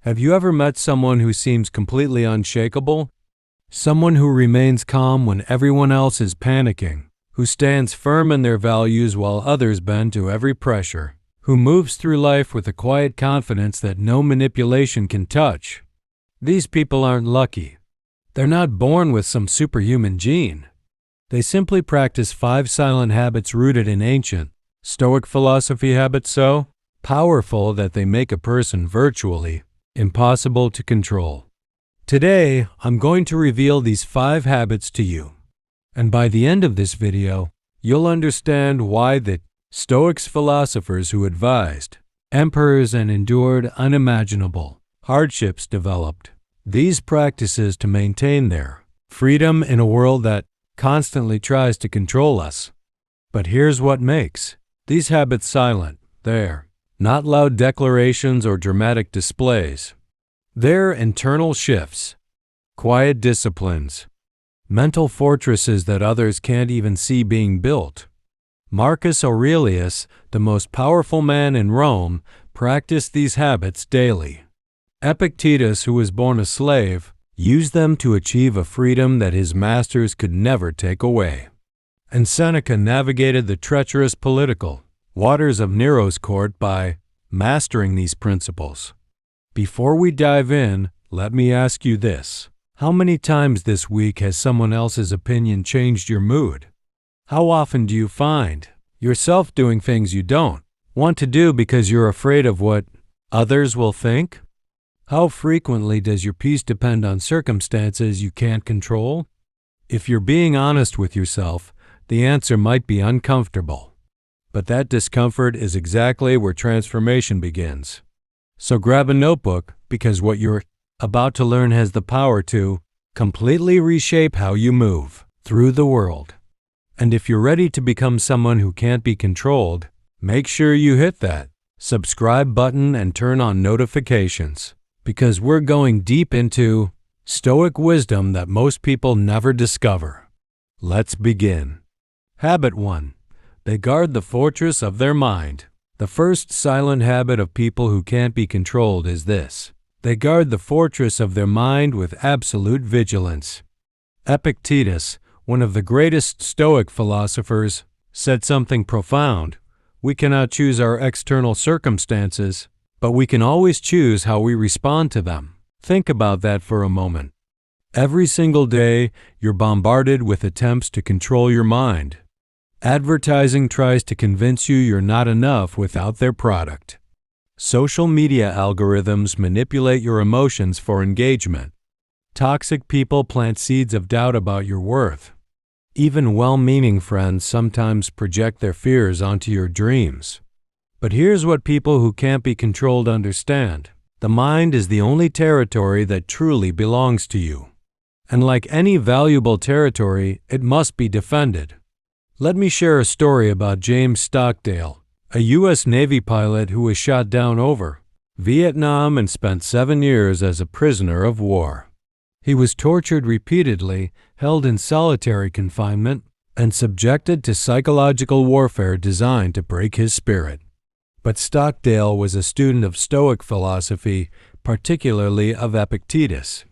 Have you ever met someone who seems completely unshakable? Someone who remains calm when everyone else is panicking, who stands firm in their values while others bend to every pressure, who moves through life with a quiet confidence that no manipulation can touch. These people aren't lucky. They're not born with some superhuman gene. They simply practice 5 silent habits rooted in ancient Stoic philosophy, habits so powerful that they make a person virtually impossible to control. Today, I'm going to reveal these 5 habits to you. And by the end of this video, you'll understand why the Stoics philosophers who advised emperors and endured unimaginable hardships developed these practices to maintain their freedom in a world that constantly tries to control us. But here's what makes these habits silent. They're not loud declarations or dramatic displays. They're internal shifts, quiet disciplines, mental fortresses that others can't even see being built. Marcus Aurelius, the most powerful man in Rome, practiced these habits daily. Epictetus, who was born a slave, used them to achieve a freedom that his masters could never take away. And Seneca navigated the treacherous political waters of Nero's court by mastering these principles. Before we dive in, let me ask you this. How many times this week has someone else's opinion changed your mood? How often do you find yourself doing things you don't want to do because you're afraid of what others will think? How frequently does your peace depend on circumstances you can't control? If you're being honest with yourself, the answer might be uncomfortable. But that discomfort is exactly where transformation begins. So grab a notebook, because what you're about to learn has the power to completely reshape how you move through the world. And if you're ready to become someone who can't be controlled, make sure you hit that subscribe button and turn on notifications, because we're going deep into Stoic wisdom that most people never discover. Let's begin. Habit 1. They guard the fortress of their mind. The first silent habit of people who can't be controlled is this. They guard the fortress of their mind with absolute vigilance. Epictetus, one of the greatest Stoic philosophers, said something profound. We cannot choose our external circumstances, but we can always choose how we respond to them. Think about that for a moment. Every single day, you're bombarded with attempts to control your mind. Advertising tries to convince you you're not enough without their product. Social media algorithms manipulate your emotions for engagement. Toxic people plant seeds of doubt about your worth. Even well-meaning friends sometimes project their fears onto your dreams. But here's what people who can't be controlled understand. The mind is the only territory that truly belongs to you. And like any valuable territory, it must be defended. Let me share a story about James Stockdale, a U.S. Navy pilot who was shot down over Vietnam and spent 7 years as a prisoner of war. He was tortured repeatedly, held in solitary confinement, and subjected to psychological warfare designed to break his spirit. But Stockdale was a student of Stoic philosophy, particularly of Epictetus.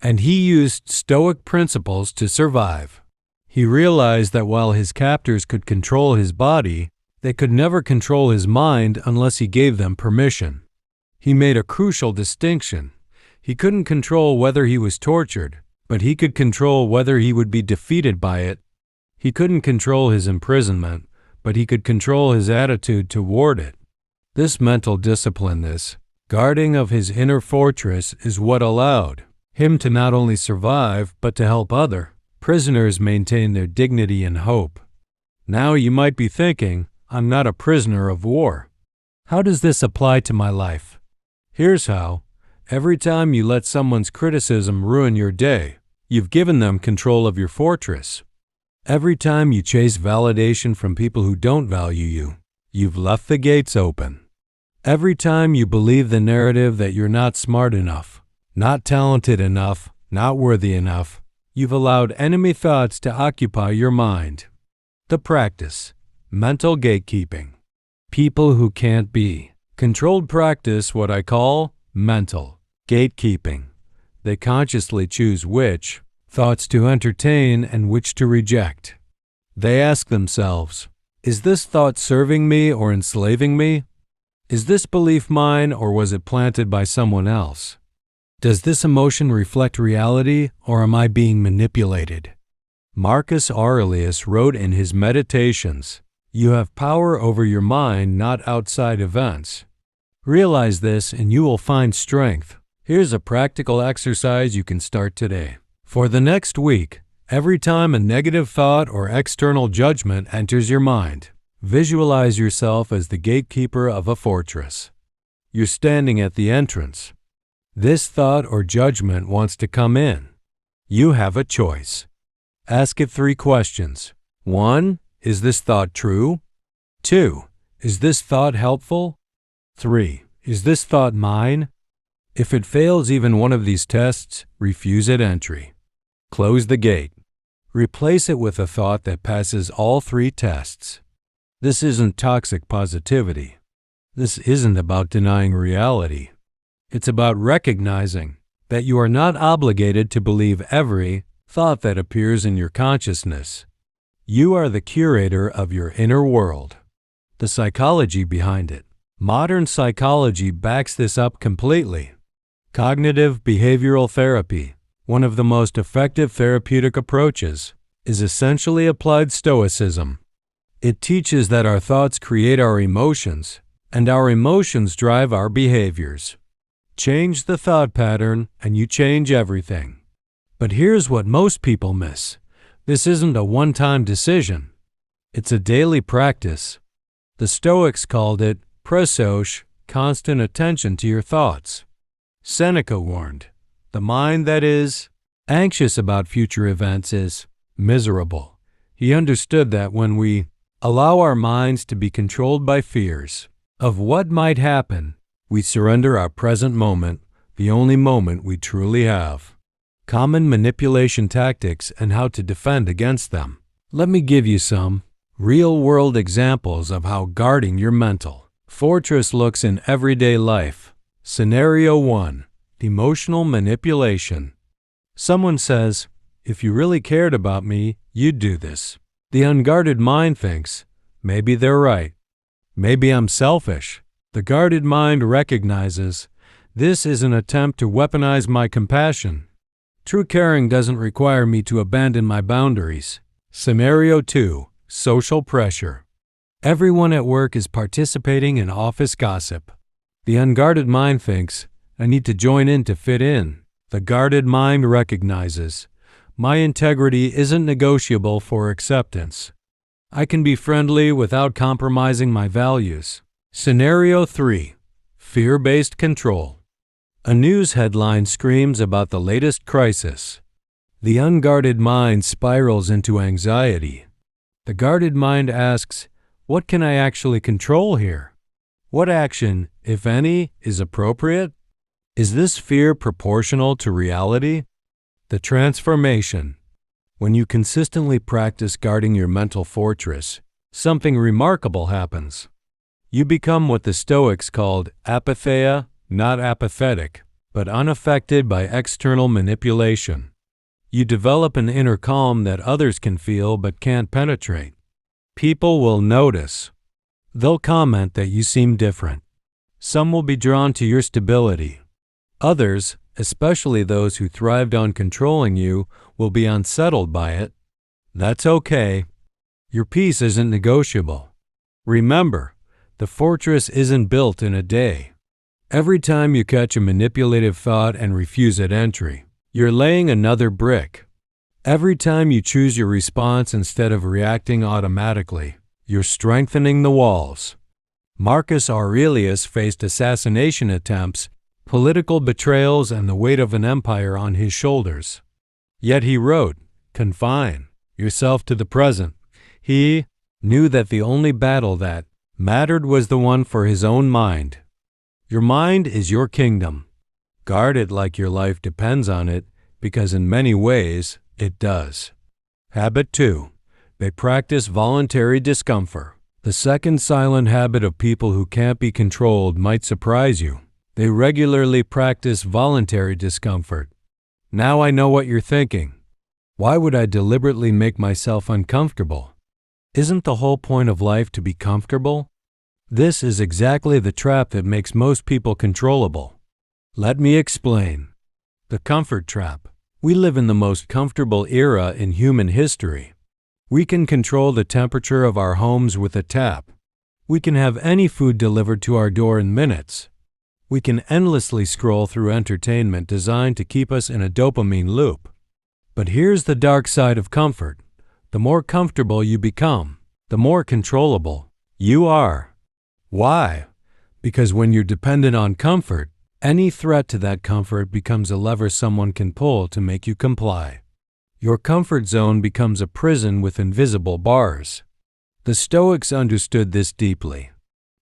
And he used Stoic principles to survive. He realized that while his captors could control his body, they could never control his mind unless he gave them permission. He made a crucial distinction. He couldn't control whether he was tortured, but he could control whether he would be defeated by it. He couldn't control his imprisonment, but he could control his attitude toward it. This mental discipline, this guarding of his inner fortress, is what allowed him to not only survive, but to help other prisoners maintain their dignity and hope. Now you might be thinking, I'm not a prisoner of war. How does this apply to my life? Here's how. Every time you let someone's criticism ruin your day, you've given them control of your fortress. Every time you chase validation from people who don't value you, you've left the gates open. Every time you believe the narrative that you're not smart enough, not talented enough, not worthy enough, you've allowed enemy thoughts to occupy your mind. The practice. Mental gatekeeping. People who can't be controlled practice what I call mental Gatekeeping. They consciously choose which thoughts to entertain and which to reject. They ask themselves, is this thought serving me or enslaving me? Is this belief mine or was it planted by someone else? Does this emotion reflect reality or am I being manipulated? Marcus Aurelius wrote in his Meditations, "You have power over your mind, not outside events." Realize this and you will find strength. Here's a practical exercise you can start today. For the next week, every time a negative thought or external judgment enters your mind, visualize yourself as the gatekeeper of a fortress. You're standing at the entrance. This thought or judgment wants to come in. You have a choice. Ask it 3 questions. 1. Is this thought true? 2. Is this thought helpful? 3. Is this thought mine? If it fails even one of these tests, refuse it entry. Close the gate. Replace it with a thought that passes all 3 tests. This isn't toxic positivity. This isn't about denying reality. It's about recognizing that you are not obligated to believe every thought that appears in your consciousness. You are the curator of your inner world. The psychology behind it. Modern psychology backs this up completely. Cognitive behavioral therapy, one of the most effective therapeutic approaches, is essentially applied Stoicism. It teaches that our thoughts create our emotions, and our emotions drive our behaviors. Change the thought pattern, and you change everything. But here's what most people miss. This isn't a one-time decision. It's a daily practice. The Stoics called it presos, constant attention to your thoughts. Seneca warned, the mind that is anxious about future events is miserable. He understood that when we allow our minds to be controlled by fears of what might happen, we surrender our present moment, the only moment we truly have. Common manipulation tactics and how to defend against them. Let me give you some real-world examples of how guarding your mental fortress looks in everyday life. Scenario 1. Emotional manipulation. Someone says, if you really cared about me, you'd do this. The unguarded mind thinks, maybe they're right. Maybe I'm selfish. The guarded mind recognizes, this is an attempt to weaponize my compassion. True caring doesn't require me to abandon my boundaries. Scenario 2. Social pressure. Everyone at work is participating in office gossip. The unguarded mind thinks, I need to join in to fit in. The guarded mind recognizes, my integrity isn't negotiable for acceptance. I can be friendly without compromising my values. Scenario 3. Fear-based control. A news headline screams about the latest crisis. The unguarded mind spirals into anxiety. The guarded mind asks, what can I actually control here? What action, if any, is appropriate? Is this fear proportional to reality? The transformation. When you consistently practice guarding your mental fortress, something remarkable happens. You become what the Stoics called apatheia, not apathetic, but unaffected by external manipulation. You develop an inner calm that others can feel but can't penetrate. People will notice. They'll comment that you seem different. Some will be drawn to your stability. Others, especially those who thrived on controlling you, will be unsettled by it. That's okay. Your peace isn't negotiable. Remember, the fortress isn't built in a day. Every time you catch a manipulative thought and refuse it entry, you're laying another brick. Every time you choose your response instead of reacting automatically, you're strengthening the walls. Marcus Aurelius faced assassination attempts, political betrayals, and the weight of an empire on his shoulders. Yet he wrote, confine yourself to the present. He knew that the only battle that mattered was the one for his own mind. Your mind is your kingdom. Guard it like your life depends on it, because in many ways, it does. Habit 2. They practice voluntary discomfort. The second silent habit of people who can't be controlled might surprise you. They regularly practice voluntary discomfort. Now I know what you're thinking. Why would I deliberately make myself uncomfortable? Isn't the whole point of life to be comfortable? This is exactly the trap that makes most people controllable. Let me explain. The comfort trap. We live in the most comfortable era in human history. We can control the temperature of our homes with a tap. We can have any food delivered to our door in minutes. We can endlessly scroll through entertainment designed to keep us in a dopamine loop. But here's the dark side of comfort. The more comfortable you become, the more controllable you are. Why? Because when you're dependent on comfort, any threat to that comfort becomes a lever someone can pull to make you comply. Your comfort zone becomes a prison with invisible bars. The Stoics understood this deeply.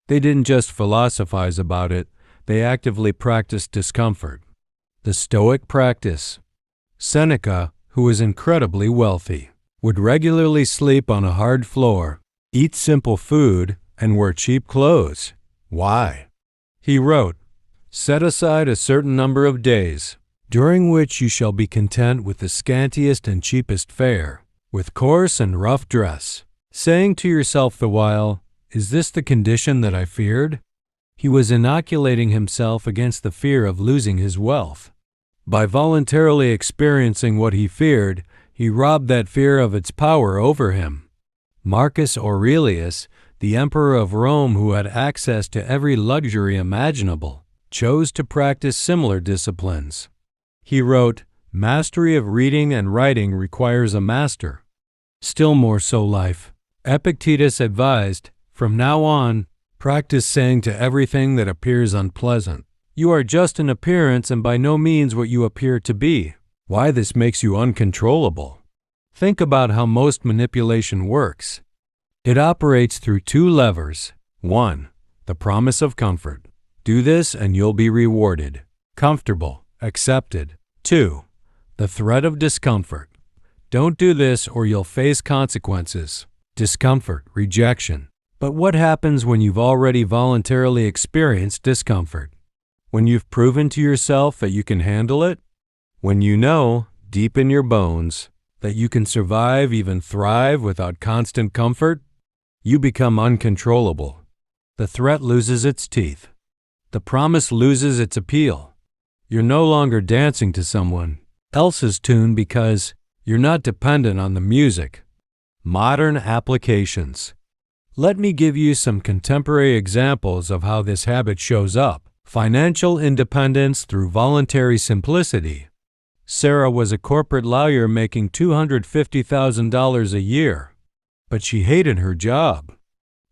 They didn't just philosophize about it, they actively practiced discomfort. The Stoic practice. Seneca, who was incredibly wealthy, would regularly sleep on a hard floor, eat simple food, and wear cheap clothes. Why? He wrote, "Set aside a certain number of days, during which you shall be content with the scantiest and cheapest fare, with coarse and rough dress, saying to yourself the while, 'Is this the condition that I feared?'" He was inoculating himself against the fear of losing his wealth. By voluntarily experiencing what he feared, he robbed that fear of its power over him. Marcus Aurelius, the emperor of Rome who had access to every luxury imaginable, chose to practice similar disciplines. He wrote, "Mastery of reading and writing requires a master." Still more so life. Epictetus advised, "From now on, practice saying to everything that appears unpleasant, 'You are just an appearance and by no means what you appear to be.' Why this makes you uncontrollable? Think about how most manipulation works. It operates through two levers. 1. The promise of comfort. Do this and you'll be rewarded. Comfortable. Accepted. 2. The threat of discomfort. Don't do this or you'll face consequences. Discomfort. Rejection. But what happens when you've already voluntarily experienced discomfort? When you've proven to yourself that you can handle it? When you know, deep in your bones, that you can survive, even thrive without constant comfort? You become uncontrollable. The threat loses its teeth. The promise loses its appeal. You're no longer dancing to someone else's tune because you're not dependent on the music. Modern applications. Let me give you some contemporary examples of how this habit shows up. Financial independence through voluntary simplicity. Sarah was a corporate lawyer making $250,000 a year. But she hated her job.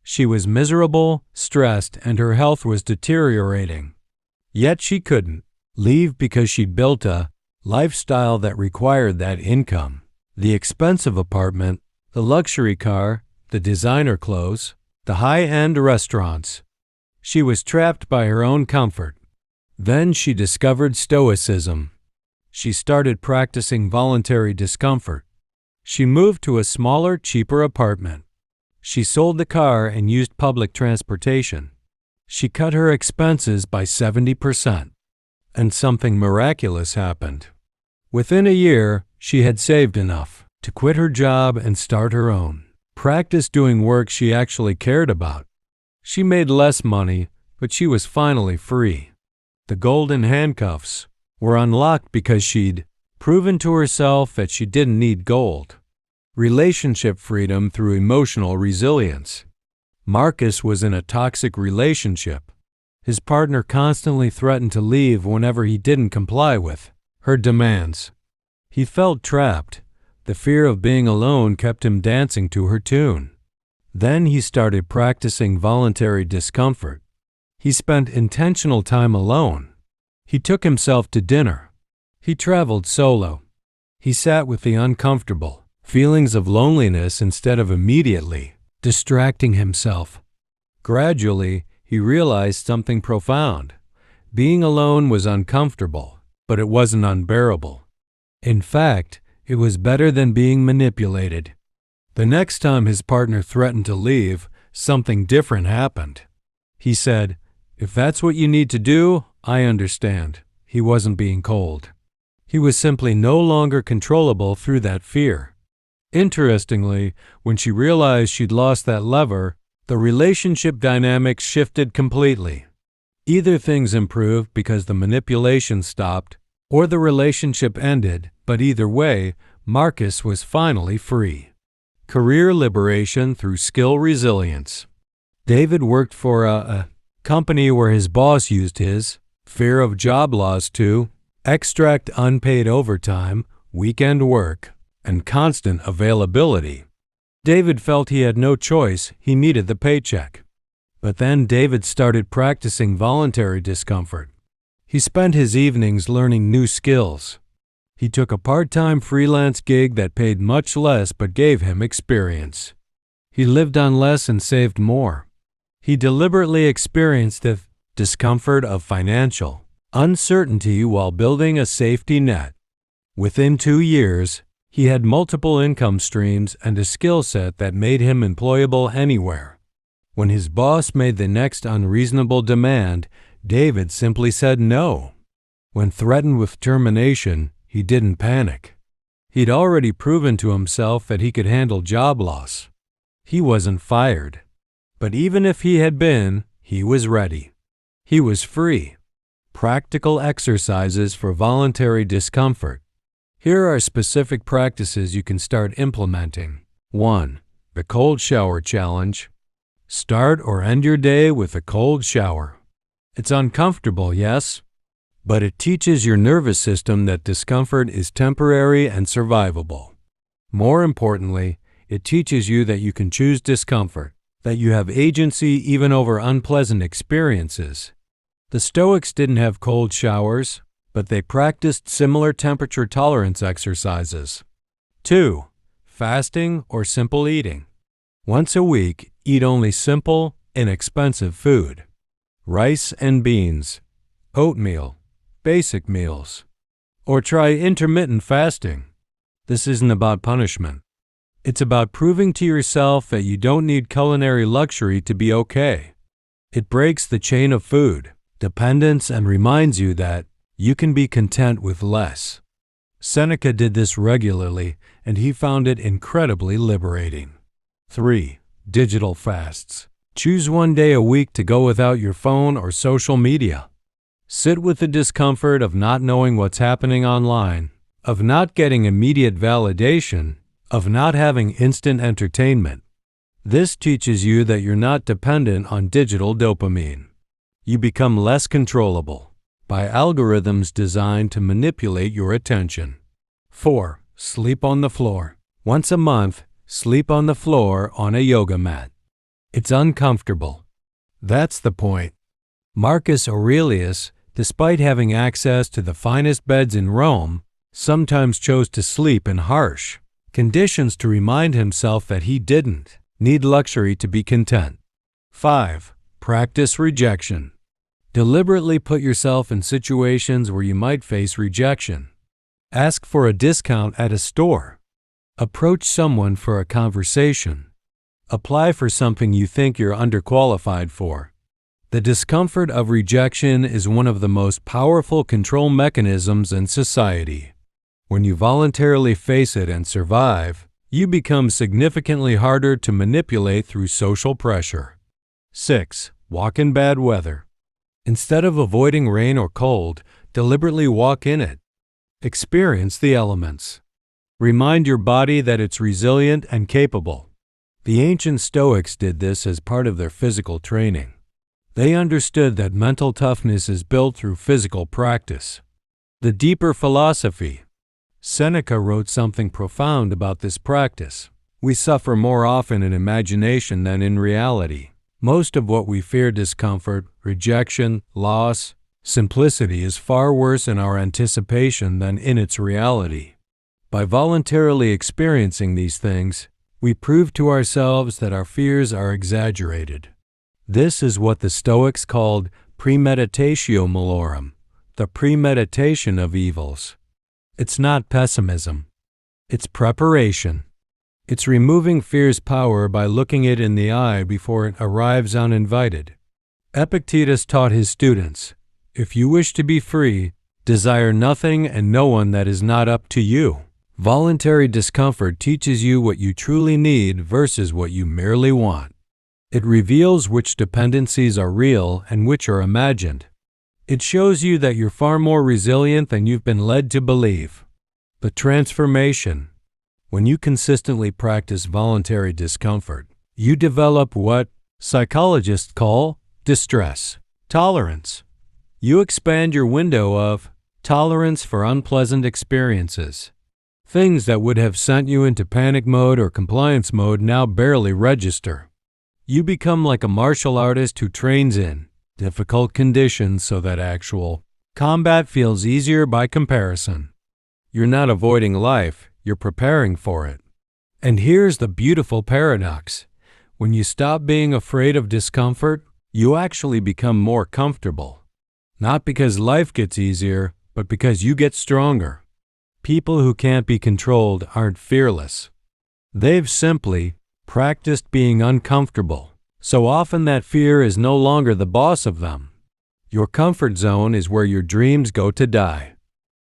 She was miserable, stressed, and her health was deteriorating. Yet she couldn't leave because she'd built a lifestyle that required that income. The expensive apartment, the luxury car, the designer clothes, the high-end restaurants. She was trapped by her own comfort. Then she discovered Stoicism. She started practicing voluntary discomfort. She moved to a smaller, cheaper apartment. She sold the car and used public transportation. She cut her expenses by 70%. And something miraculous happened. Within a year, she had saved enough to quit her job and start her own. Practice doing work she actually cared about. She made less money, but she was finally free. The golden handcuffs were unlocked because she'd proven to herself that she didn't need gold. Relationship freedom through emotional resilience. Marcus was in a toxic relationship. His partner constantly threatened to leave whenever he didn't comply with her demands. He felt trapped. The fear of being alone kept him dancing to her tune. Then he started practicing voluntary discomfort. He spent intentional time alone. He took himself to dinner. He traveled solo. He sat with the uncomfortable feelings of loneliness instead of immediately distracting himself. Gradually, he realized something profound. Being alone was uncomfortable, but it wasn't unbearable. In fact, it was better than being manipulated. The next time his partner threatened to leave, something different happened. He said, If that's what you need to do, I understand. He wasn't being cold. He was simply no longer controllable through that fear. Interestingly, when she realized she'd lost that lever, the relationship dynamics shifted completely. Either things improved because the manipulation stopped, or the relationship ended, but either way, Marcus was finally free. Career liberation through skill resilience. David worked for a company where his boss used his fear of job loss to extract unpaid overtime, weekend work, and constant availability. David felt he had no choice, he needed the paycheck. But then David started practicing voluntary discomfort. He spent his evenings learning new skills. He took a part-time freelance gig that paid much less but gave him experience. He lived on less and saved more. He deliberately experienced the discomfort of financial uncertainty while building a safety net. Within 2 years, he had multiple income streams and a skill set that made him employable anywhere. When his boss made the next unreasonable demand, David simply said no. When threatened with termination, he didn't panic. He'd already proven to himself that he could handle job loss. He wasn't fired. But even if he had been, he was ready. He was free. Practical exercises for voluntary discomfort. Here are specific practices you can start implementing. 1. The cold shower challenge. Start or end your day with a cold shower. It's uncomfortable, yes? But it teaches your nervous system that discomfort is temporary and survivable. More importantly, it teaches you that you can choose discomfort, that you have agency even over unpleasant experiences. The Stoics didn't have cold showers, but they practiced similar temperature tolerance exercises. 2. Fasting or simple eating. Once a week, eat only simple, inexpensive food. Rice and beans, oatmeal, basic meals. Or try intermittent fasting. This isn't about punishment. It's about proving to yourself that you don't need culinary luxury to be okay. It breaks the chain of food dependence and reminds you that you can be content with less. Seneca did this regularly, and he found it incredibly liberating. 3. Digital fasts. Choose one day a week to go without your phone or social media. Sit with the discomfort of not knowing what's happening online, of not getting immediate validation, of not having instant entertainment. This teaches you that you're not dependent on digital dopamine. You become less controllable by algorithms designed to manipulate your attention. 4. Sleep on the floor. Once a month, sleep on the floor on a yoga mat. It's uncomfortable. That's the point. Marcus Aurelius, despite having access to the finest beds in Rome, sometimes chose to sleep in harsh conditions to remind himself that he didn't need luxury to be content. 5. Practice rejection. Deliberately put yourself in situations where you might face rejection. Ask for a discount at a store. Approach someone for a conversation. Apply for something you think you're underqualified for. The discomfort of rejection is one of the most powerful control mechanisms in society. When you voluntarily face it and survive, you become significantly harder to manipulate through social pressure. 6. Walk in bad weather. Instead of avoiding rain or cold, deliberately walk in it. Experience the elements. Remind your body that it's resilient and capable. The ancient Stoics did this as part of their physical training. They understood that mental toughness is built through physical practice. The deeper philosophy. Seneca wrote something profound about this practice. We suffer more often in imagination than in reality. Most of what we fear, discomfort, rejection, loss, simplicity, is far worse in our anticipation than in its reality. By voluntarily experiencing these things, we prove to ourselves that our fears are exaggerated. This is what the Stoics called premeditatio malorum, the premeditation of evils. It's not pessimism. It's preparation. It's removing fear's power by looking it in the eye before it arrives uninvited. Epictetus taught his students, "If you wish to be free, desire nothing and no one that is not up to you." Voluntary discomfort teaches you what you truly need versus what you merely want. It reveals which dependencies are real and which are imagined. It shows you that you're far more resilient than you've been led to believe. The transformation. When you consistently practice voluntary discomfort, you develop what psychologists call distress tolerance. You expand your window of tolerance for unpleasant experiences. Things that would have sent you into panic mode or compliance mode now barely register. You become like a martial artist who trains in difficult conditions so that actual combat feels easier by comparison. You're not avoiding life, you're preparing for it. And here's the beautiful paradox. When you stop being afraid of discomfort, you actually become more comfortable. Not because life gets easier, but because you get stronger. People who can't be controlled aren't fearless. They've simply practiced being uncomfortable. So often that fear is no longer the boss of them. Your comfort zone is where your dreams go to die.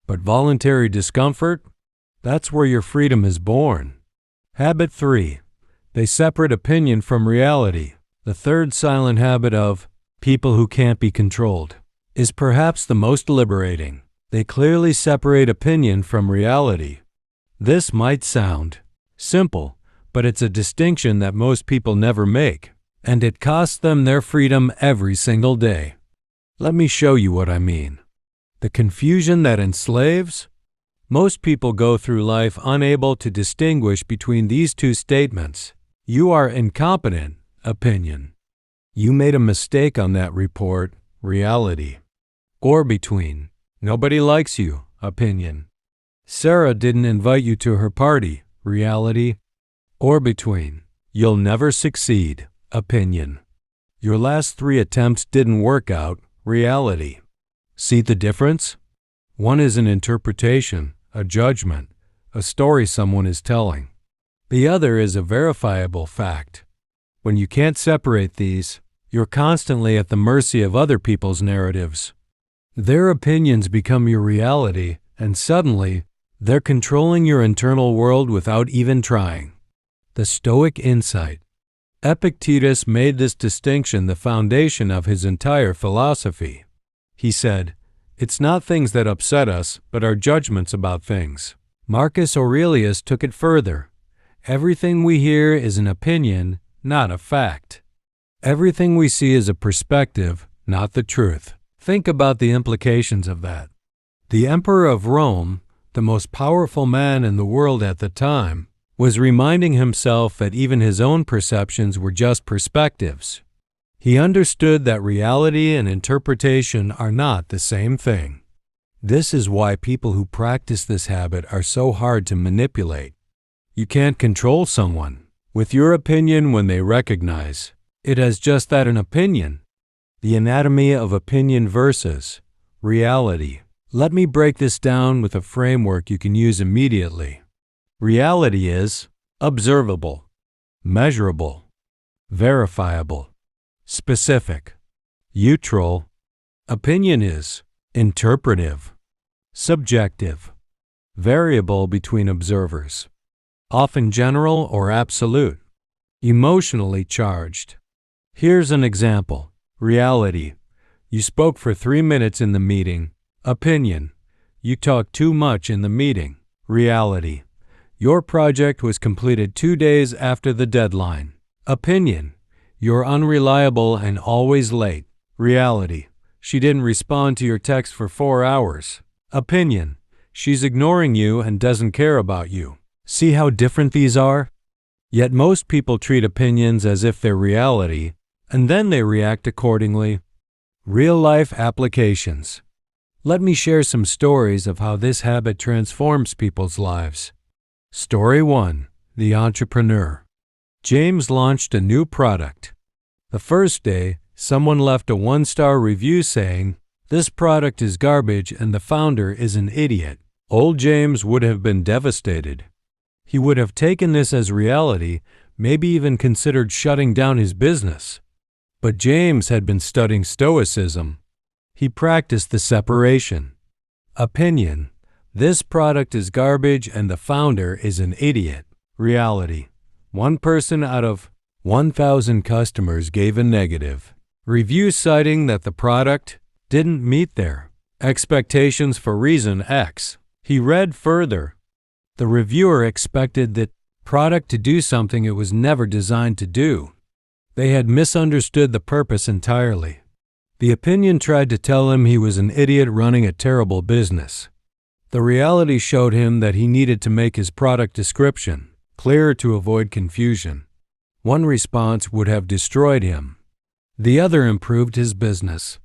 But voluntary discomfort, that's where your freedom is born. Habit 3. They separate opinion from reality. The third silent habit of people who can't be controlled is perhaps the most liberating. They clearly separate opinion from reality. This might sound simple, but it's a distinction that most people never make, and it costs them their freedom every single day. Let me show you what I mean. The confusion that enslaves? Most people go through life unable to distinguish between these two statements. You are incompetent, opinion. You made a mistake on that report, reality. Or between, nobody likes you, opinion. Sarah didn't invite you to her party, reality. Or between, you'll never succeed, opinion. Your last 3 attempts didn't work out, reality. See the difference? One is an interpretation, a judgment, a story someone is telling. The other is a verifiable fact. When you can't separate these, you're constantly at the mercy of other people's narratives. Their opinions become your reality, and suddenly, they're controlling your internal world without even trying. The Stoic insight. Epictetus made this distinction the foundation of his entire philosophy. He said, "It's not things that upset us, but our judgments about things." Marcus Aurelius took it further. Everything we hear is an opinion, not a fact. Everything we see is a perspective, not the truth. Think about the implications of that. The Emperor of Rome, the most powerful man in the world at the time, was reminding himself that even his own perceptions were just perspectives. He understood that reality and interpretation are not the same thing. This is why people who practice this habit are so hard to manipulate. You can't control someone with your opinion when they recognize it as just that, an opinion. The anatomy of opinion versus reality. Let me break this down with a framework you can use immediately. Reality is observable, measurable, verifiable, specific, neutral. Opinion is interpretive, subjective, variable between observers, often general or absolute, emotionally charged. Here's an example. Reality. You spoke for 3 minutes in the meeting. Opinion. You talked too much in the meeting. Reality. Your project was completed 2 days after the deadline. Opinion. You're unreliable and always late. Reality. She didn't respond to your text for 4 hours. Opinion. She's ignoring you and doesn't care about you. See how different these are? Yet most people treat opinions as if they're reality, and then they react accordingly. Real-life applications. Let me share some stories of how this habit transforms people's lives. Story 1. The Entrepreneur. James launched a new product. The first day, someone left a 1-star review saying, "This product is garbage and the founder is an idiot." Old James would have been devastated. He would have taken this as reality, maybe even considered shutting down his business. But James had been studying Stoicism. He practiced the separation. Opinion: this product is garbage and the founder is an idiot. Reality: one person out of 1,000 customers gave a negative review citing that the product didn't meet their expectations for reason X. He read further. The reviewer expected that product to do something it was never designed to do. They had misunderstood the purpose entirely. The opinion tried to tell him he was an idiot running a terrible business. The reality showed him that he needed to make his product description clearer to avoid confusion. One response would have destroyed him. The other improved his business.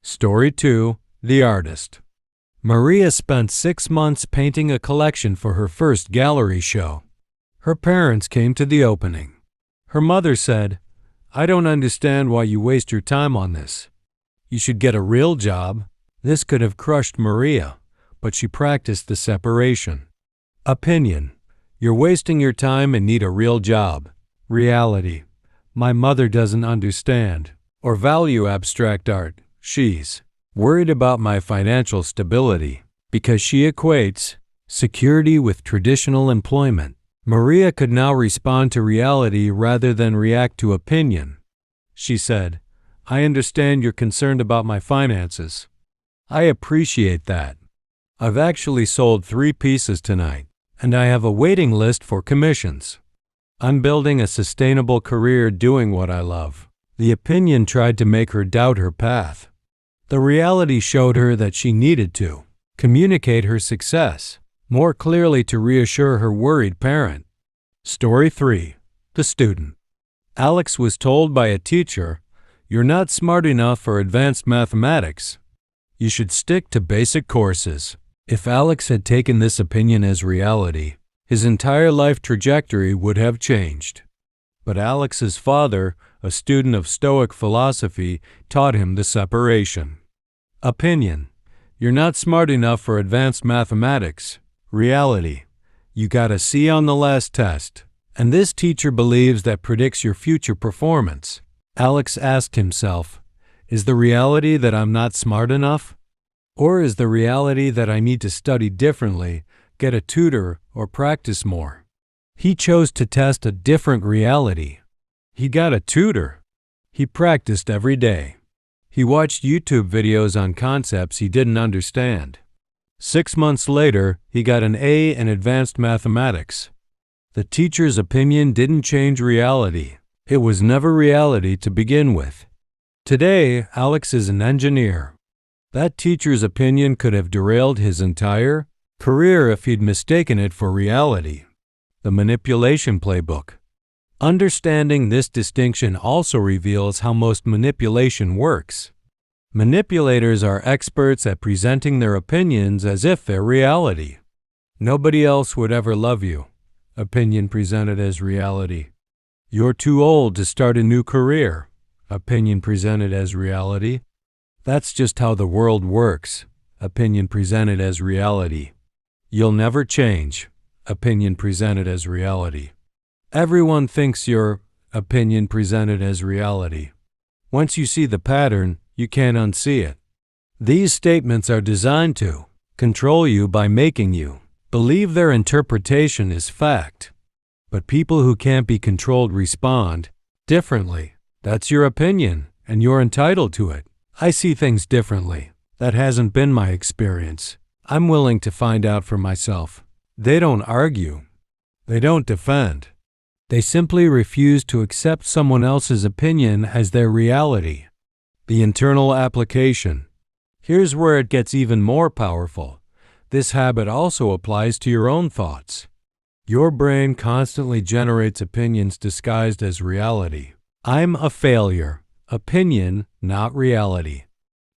Story 2: The Artist. Maria spent 6 months painting a collection for her first gallery show. Her parents came to the opening. Her mother said, "I don't understand why you waste your time on this. You should get a real job." This could have crushed Maria, but she practiced the separation. Opinion: you're wasting your time and need a real job. Reality: my mother doesn't understand or value abstract art. She's worried about my financial stability because she equates security with traditional employment. Maria could now respond to reality rather than react to opinion. She said, "I understand you're concerned about my finances. I appreciate that. I've actually sold 3 pieces tonight, and I have a waiting list for commissions. I'm building a sustainable career doing what I love." The opinion tried to make her doubt her path. The reality showed her that she needed to communicate her success more clearly to reassure her worried parent. Story 3: The Student. Alex was told by a teacher, "You're not smart enough for advanced mathematics. You should stick to basic courses." If Alex had taken this opinion as reality, his entire life trajectory would have changed. But Alex's father, a student of Stoic philosophy, taught him the separation. Opinion: you're not smart enough for advanced mathematics. Reality: you got a C on the last test, and this teacher believes that predicts your future performance. Alex asked himself, is the reality that I'm not smart enough? Or is the reality that I need to study differently, get a tutor, or practice more? He chose to test a different reality. He got a tutor. He practiced every day. He watched YouTube videos on concepts he didn't understand. 6 months later, he got an A in advanced mathematics. The teacher's opinion didn't change reality. It was never reality to begin with. Today, Alex is an engineer. That teacher's opinion could have derailed his entire career if he'd mistaken it for reality. The manipulation playbook. Understanding this distinction also reveals how most manipulation works. Manipulators are experts at presenting their opinions as if they're reality. Nobody else would ever love you. Opinion presented as reality. You're too old to start a new career. Opinion presented as reality. That's just how the world works. Opinion presented as reality. You'll never change. Opinion presented as reality. Everyone thinks you're. Opinion presented as reality. Once you see the pattern, you can't unsee it. These statements are designed to control you by making you believe their interpretation is fact. But people who can't be controlled respond differently. That's your opinion, and you're entitled to it. I see things differently. That hasn't been my experience. I'm willing to find out for myself. They don't argue. They don't defend. They simply refuse to accept someone else's opinion as their reality. The internal application. Here's where it gets even more powerful. This habit also applies to your own thoughts. Your brain constantly generates opinions disguised as reality. I'm a failure. Opinion, not reality.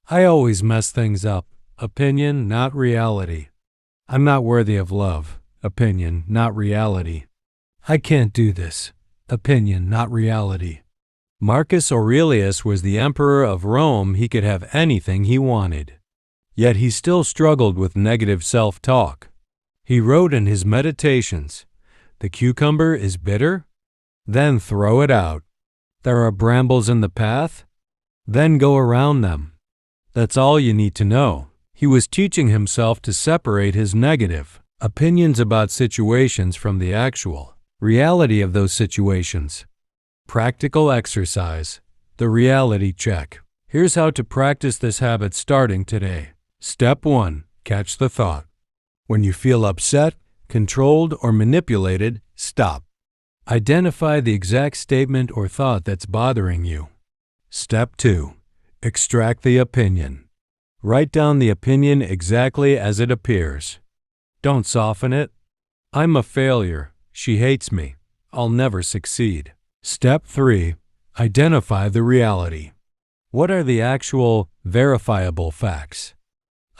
I always mess things up. Opinion, not reality. I'm not worthy of love. Opinion, not reality. I can't do this. Opinion, not reality. Marcus Aurelius was the emperor of Rome. He could have anything he wanted. Yet he still struggled with negative self-talk. He wrote in his meditations, "The cucumber is bitter? Then throw it out." There are brambles in the path? Then go around them. That's all you need to know. He was teaching himself to separate his negative opinions about situations from the actual reality of those situations. Practical exercise. The reality check. Here's how to practice this habit starting today. Step 1. Catch the thought. When you feel upset, controlled, or manipulated, stop. Identify the exact statement or thought that's bothering you. Step 2. Extract the opinion. Write down the opinion exactly as it appears. Don't soften it. I'm a failure. She hates me. I'll never succeed. Step 3. Identify the reality. What are the actual, verifiable facts?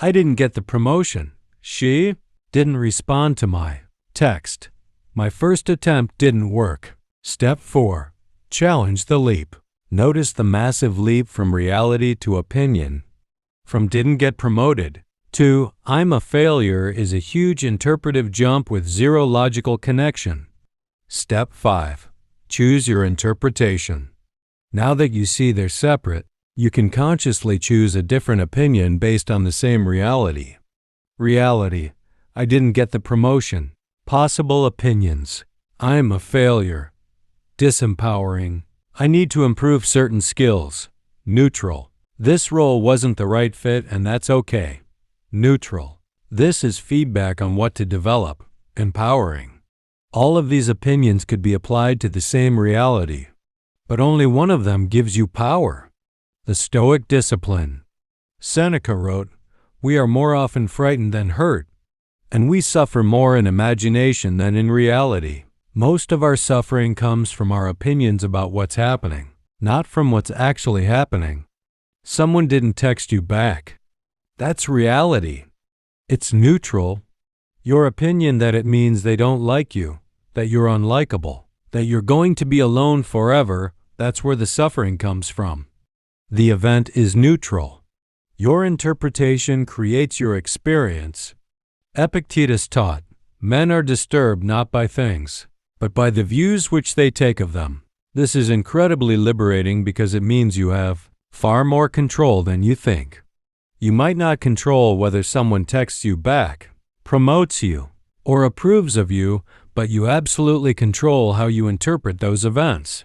I didn't get the promotion. She didn't respond to my text. My first attempt didn't work. Step 4. Challenge the leap. Notice the massive leap from reality to opinion. From didn't get promoted to I'm a failure is a huge interpretive jump with zero logical connection. Step 5. Choose your interpretation. Now that you see they're separate, you can consciously choose a different opinion based on the same reality. Reality. I didn't get the promotion. Possible opinions. I'm a failure. Disempowering. I need to improve certain skills. Neutral. This role wasn't the right fit and that's okay. Neutral. This is feedback on what to develop. Empowering. All of these opinions could be applied to the same reality, but only one of them gives you power. The Stoic discipline. Seneca wrote, "We are more often frightened than hurt, and we suffer more in imagination than in reality." Most of our suffering comes from our opinions about what's happening, not from what's actually happening. Someone didn't text you back. That's reality. It's neutral. Your opinion that it means they don't like you, that you're unlikable, that you're going to be alone forever, that's where the suffering comes from. The event is neutral. Your interpretation creates your experience. Epictetus taught, men are disturbed not by things, but by the views which they take of them. This is incredibly liberating because it means you have far more control than you think. You might not control whether someone texts you back, promotes you, or approves of you, but you absolutely control how you interpret those events.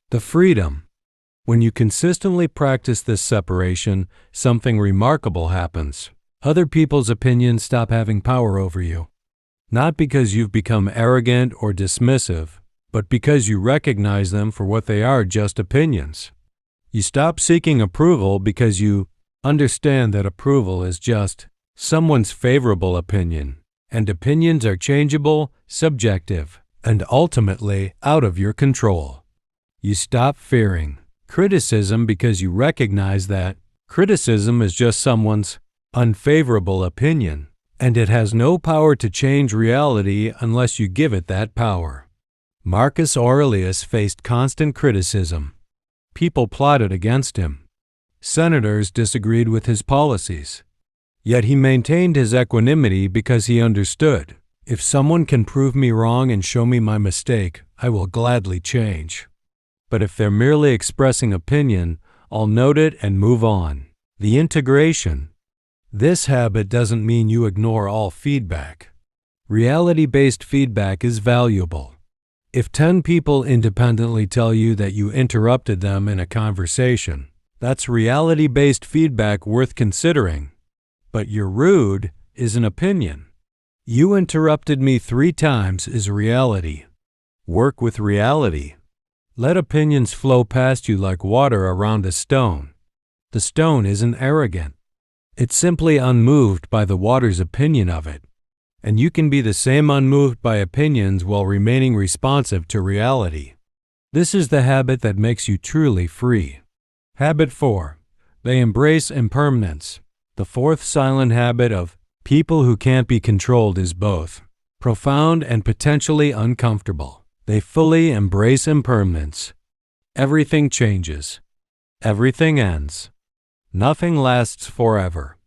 The freedom. When you consistently practice this separation, something remarkable happens. Other people's opinions stop having power over you. Not because you've become arrogant or dismissive, but because you recognize them for what they are, just opinions. You stop seeking approval because you understand that approval is just someone's favorable opinion, and opinions are changeable, subjective, and ultimately out of your control. You stop fearing criticism because you recognize that criticism is just someone's unfavorable opinion, and it has no power to change reality unless you give it that power. Marcus Aurelius faced constant criticism. People plotted against him. Senators disagreed with his policies. Yet he maintained his equanimity because he understood, if someone can prove me wrong and show me my mistake, I will gladly change. But if they're merely expressing opinion, I'll note it and move on. The integration. This habit doesn't mean you ignore all feedback. Reality-based feedback is valuable. If 10 people independently tell you that you interrupted them in a conversation, that's reality-based feedback worth considering. But you're rude is an opinion. You interrupted me 3 times is reality. Work with reality. Let opinions flow past you like water around a stone. The stone isn't arrogant. It's simply unmoved by the water's opinion of it. And you can be the same unmoved by opinions while remaining responsive to reality. This is the habit that makes you truly free. Habit 4. They embrace impermanence. The fourth silent habit of people who can't be controlled is both profound and potentially uncomfortable. They fully embrace impermanence. Everything changes. Everything ends. Nothing lasts forever.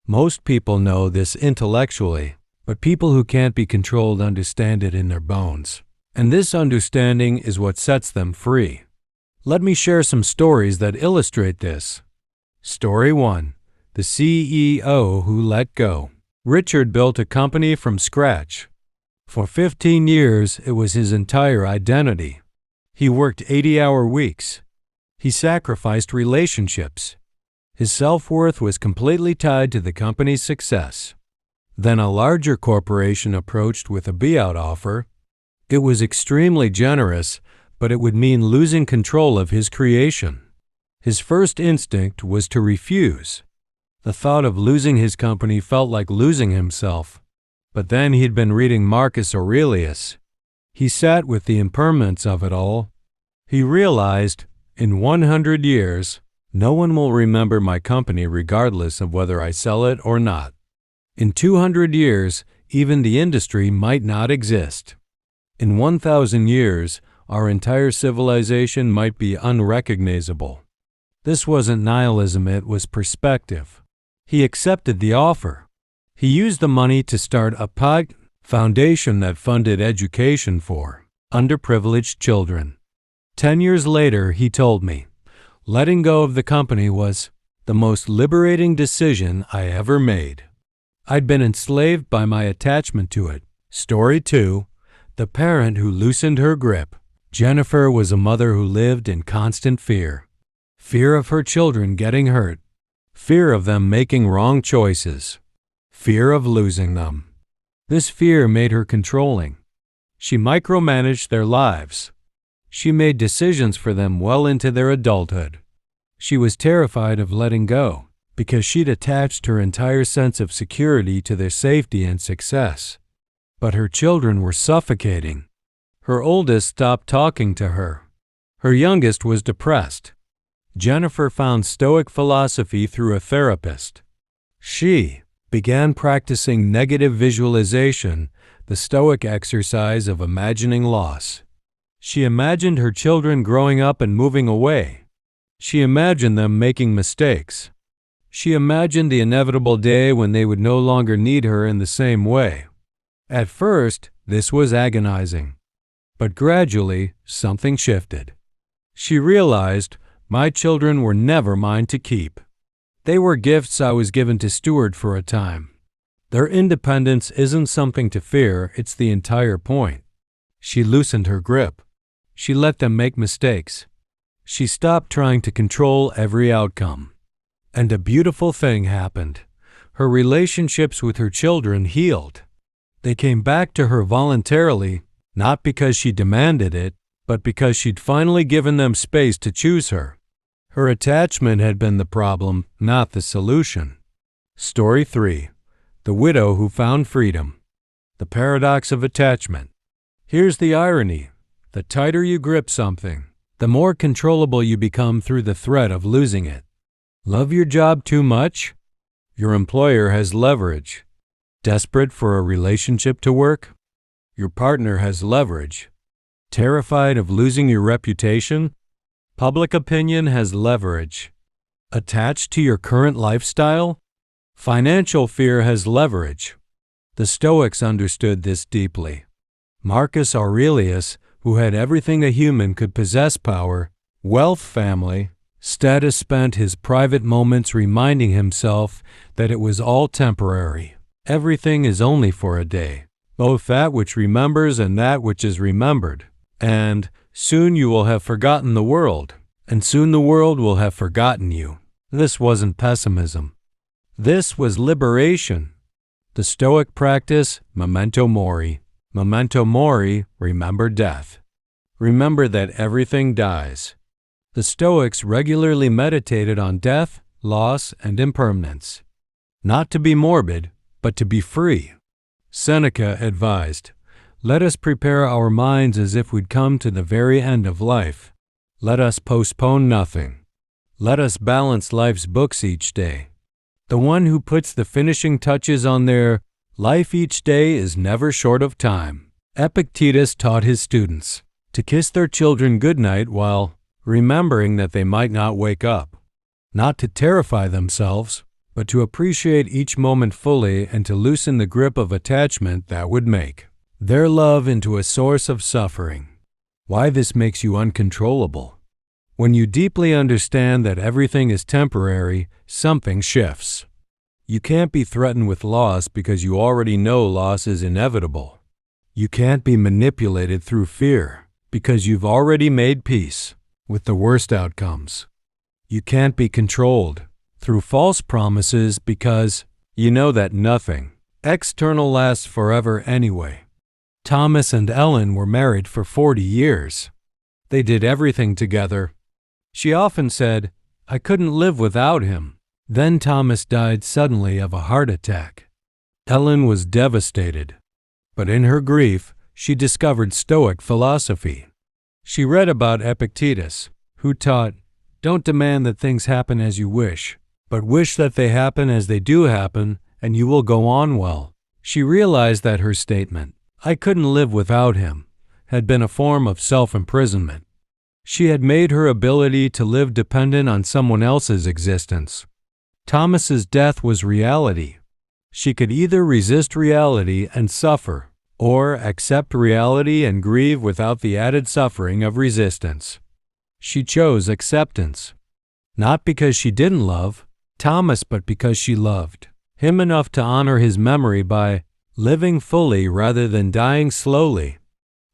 Most people know this intellectually, but people who can't be controlled understand it in their bones. And this understanding is what sets them free. Let me share some stories that illustrate this. Story 1. The CEO Who Let Go. Richard built a company from scratch. For 15 years, it was his entire identity. He worked 80-hour weeks. He sacrificed relationships. His self-worth was completely tied to the company's success. Then a larger corporation approached with a buyout offer. It was extremely generous, but it would mean losing control of his creation. His first instinct was to refuse. The thought of losing his company felt like losing himself. But then he'd been reading Marcus Aurelius. He sat with the impermanence of it all. He realized, in 100 years, no one will remember my company regardless of whether I sell it or not. In 200 years, even the industry might not exist. In 1,000 years, our entire civilization might be unrecognizable. This wasn't nihilism, it was perspective. He accepted the offer. He used the money to start a foundation that funded education for underprivileged children. 10 years later, he told me, letting go of the company was the most liberating decision I ever made. I'd been enslaved by my attachment to it. Story 2. The parent who loosened her grip. Jennifer was a mother who lived in constant fear. Fear of her children getting hurt. Fear of them making wrong choices. Fear of losing them. This fear made her controlling. She micromanaged their lives. She made decisions for them well into their adulthood. She was terrified of letting go because she'd attached her entire sense of security to their safety and success. But her children were suffocating. Her oldest stopped talking to her. Her youngest was depressed. Jennifer found Stoic philosophy through a therapist. She began practicing negative visualization, the Stoic exercise of imagining loss. She imagined her children growing up and moving away. She imagined them making mistakes. She imagined the inevitable day when they would no longer need her in the same way. At first, this was agonizing. But gradually, something shifted. She realized, my children were never mine to keep. They were gifts I was given to steward for a time. Their independence isn't something to fear, it's the entire point. She loosened her grip. She let them make mistakes. She stopped trying to control every outcome. And a beautiful thing happened. Her relationships with her children healed. They came back to her voluntarily, not because she demanded it, but because she'd finally given them space to choose her. Her attachment had been the problem, not the solution. Story 3. The Widow Who Found Freedom. The Paradox of Attachment. Here's the irony. The tighter you grip something, the more controllable you become through the threat of losing it. Love your job too much? Your employer has leverage. Desperate for a relationship to work? Your partner has leverage. Terrified of losing your reputation? Public opinion has leverage. Attached to your current lifestyle? Financial fear has leverage. The Stoics understood this deeply. Marcus Aurelius, who had everything a human could possess, power, wealth, family, status, spent his private moments reminding himself that it was all temporary. Everything is only for a day, both that which remembers and that which is remembered. And soon you will have forgotten the world, and soon the world will have forgotten you. This wasn't pessimism. This was liberation. The Stoic practice, memento mori. Memento mori, remember death. Remember that everything dies. The Stoics regularly meditated on death, loss, and impermanence. Not to be morbid, but to be free. Seneca advised, let us prepare our minds as if we'd come to the very end of life. Let us postpone nothing. Let us balance life's books each day. The one who puts the finishing touches on their life each day is never short of time. Epictetus taught his students to kiss their children goodnight while remembering that they might not wake up. Not to terrify themselves, but to appreciate each moment fully and to loosen the grip of attachment that would make their love into a source of suffering. Why this makes you uncontrollable? When you deeply understand that everything is temporary, something shifts. You can't be threatened with loss because you already know loss is inevitable. You can't be manipulated through fear because you've already made peace with the worst outcomes. You can't be controlled through false promises because you know that nothing external lasts forever anyway. Thomas and Ellen were married for 40 years. They did everything together. She often said, "I couldn't live without him." Then Thomas died suddenly of a heart attack. Ellen was devastated, but in her grief, she discovered Stoic philosophy. She read about Epictetus, who taught, "Don't demand that things happen as you wish, but wish that they happen as they do happen, and you will go on well." She realized that her statement, "I couldn't live without him," had been a form of self-imprisonment. She had made her ability to live dependent on someone else's existence. Thomas's death was reality. She could either resist reality and suffer, or accept reality and grieve without the added suffering of resistance. She chose acceptance, not because she didn't love Thomas, but because she loved him enough to honor his memory by living fully rather than dying slowly.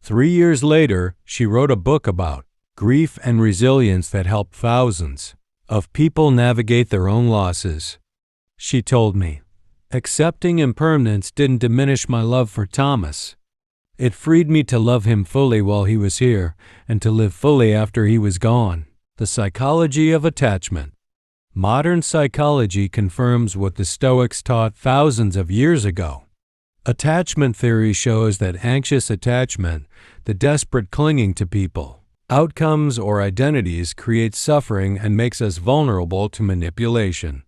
3 years later, she wrote a book about grief and resilience that helped thousands of people navigate their own losses. She told me, "Accepting impermanence didn't diminish my love for Thomas. It freed me to love him fully while he was here and to live fully after he was gone." The psychology of attachment. Modern psychology confirms what the Stoics taught thousands of years ago. Attachment theory shows that anxious attachment, the desperate clinging to people, outcomes, or identities, creates suffering and makes us vulnerable to manipulation.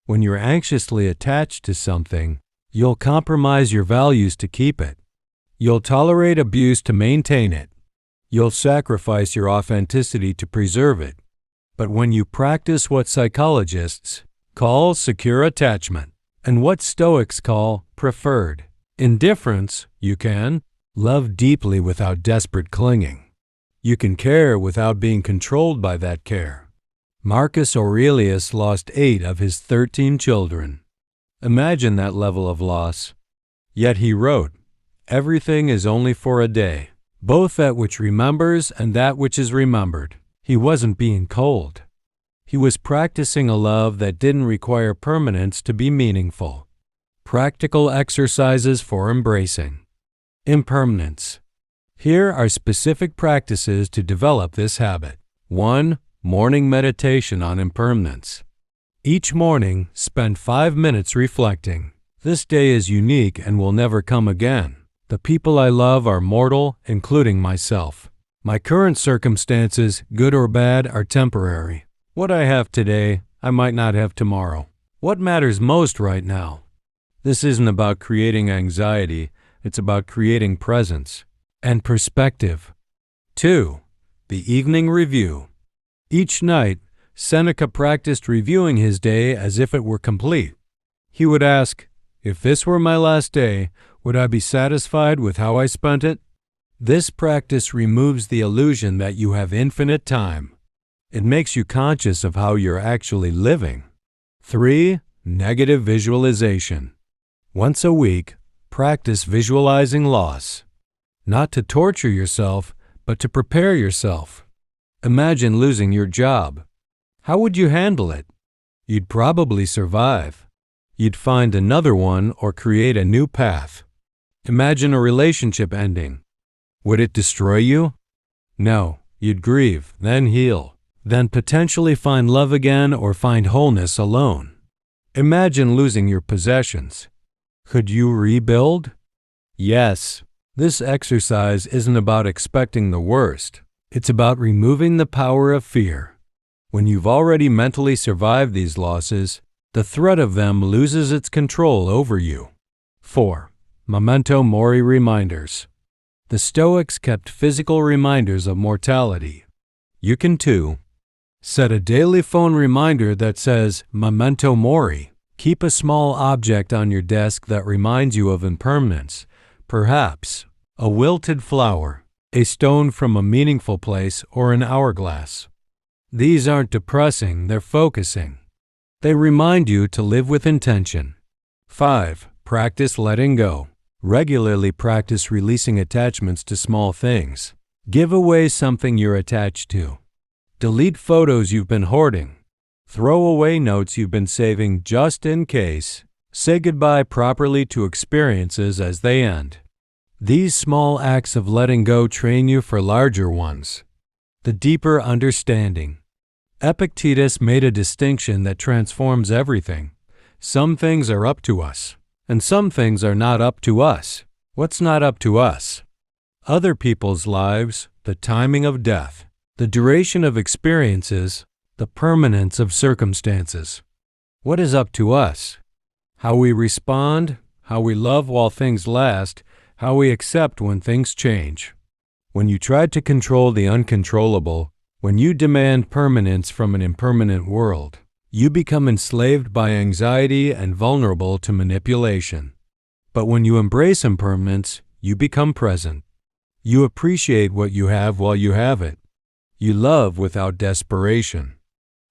When you're anxiously attached to something, you'll compromise your values to keep it. You'll tolerate abuse to maintain it. You'll sacrifice your authenticity to preserve it. But when you practice what psychologists call secure attachment and what Stoics call preferred indifference, you can love deeply without desperate clinging. You can care without being controlled by that care. Marcus Aurelius lost 8 of his 13 children. Imagine that level of loss. Yet he wrote, "Everything is only for a day, both that which remembers and that which is remembered." He wasn't being cold. He was practicing a love that didn't require permanence to be meaningful. Practical exercises for embracing impermanence. Here are specific practices to develop this habit. 1. Morning meditation on impermanence. Each morning, spend 5 minutes reflecting. This day is unique and will never come again. The people I love are mortal, including myself. My current circumstances, good or bad, are temporary. What I have today, I might not have tomorrow. What matters most right now? This isn't about creating anxiety, it's about creating presence and perspective. 2. The evening review. Each night, Seneca practiced reviewing his day as if it were complete. He would ask, "If this were my last day, would I be satisfied with how I spent it?" This practice removes the illusion that you have infinite time. It makes you conscious of how you're actually living. 3. Negative visualization. Once a week, practice visualizing loss. Not to torture yourself, but to prepare yourself. Imagine losing your job. How would you handle it? You'd probably survive. You'd find another one or create a new path. Imagine a relationship ending. Would it destroy you? No, you'd grieve, then heal, then potentially find love again or find wholeness alone. Imagine losing your possessions. Could you rebuild? Yes. This exercise isn't about expecting the worst. It's about removing the power of fear. When you've already mentally survived these losses, the threat of them loses its control over you. 4. Memento mori reminders. The Stoics kept physical reminders of mortality. You can too. Set a daily phone reminder that says Memento mori. Keep a small object on your desk that reminds you of impermanence. Perhaps a wilted flower, a stone from a meaningful place, or an hourglass. These aren't depressing, they're focusing. They remind you to live with intention. 5. Practice letting go. Regularly practice releasing attachments to small things. Give away something you're attached to. Delete photos you've been hoarding. Throw away notes you've been saving just in case. Say goodbye properly to experiences as they end. These small acts of letting go train you for larger ones. The deeper understanding. Epictetus made a distinction that transforms everything. Some things are up to us, and some things are not up to us. What's not up to us? Other people's lives, the timing of death, the duration of experiences, the permanence of circumstances. What is up to us? How we respond, how we love while things last, how we accept when things change. When you try to control the uncontrollable, when you demand permanence from an impermanent world, you become enslaved by anxiety and vulnerable to manipulation. But when you embrace impermanence, you become present. You appreciate what you have while you have it. You love without desperation.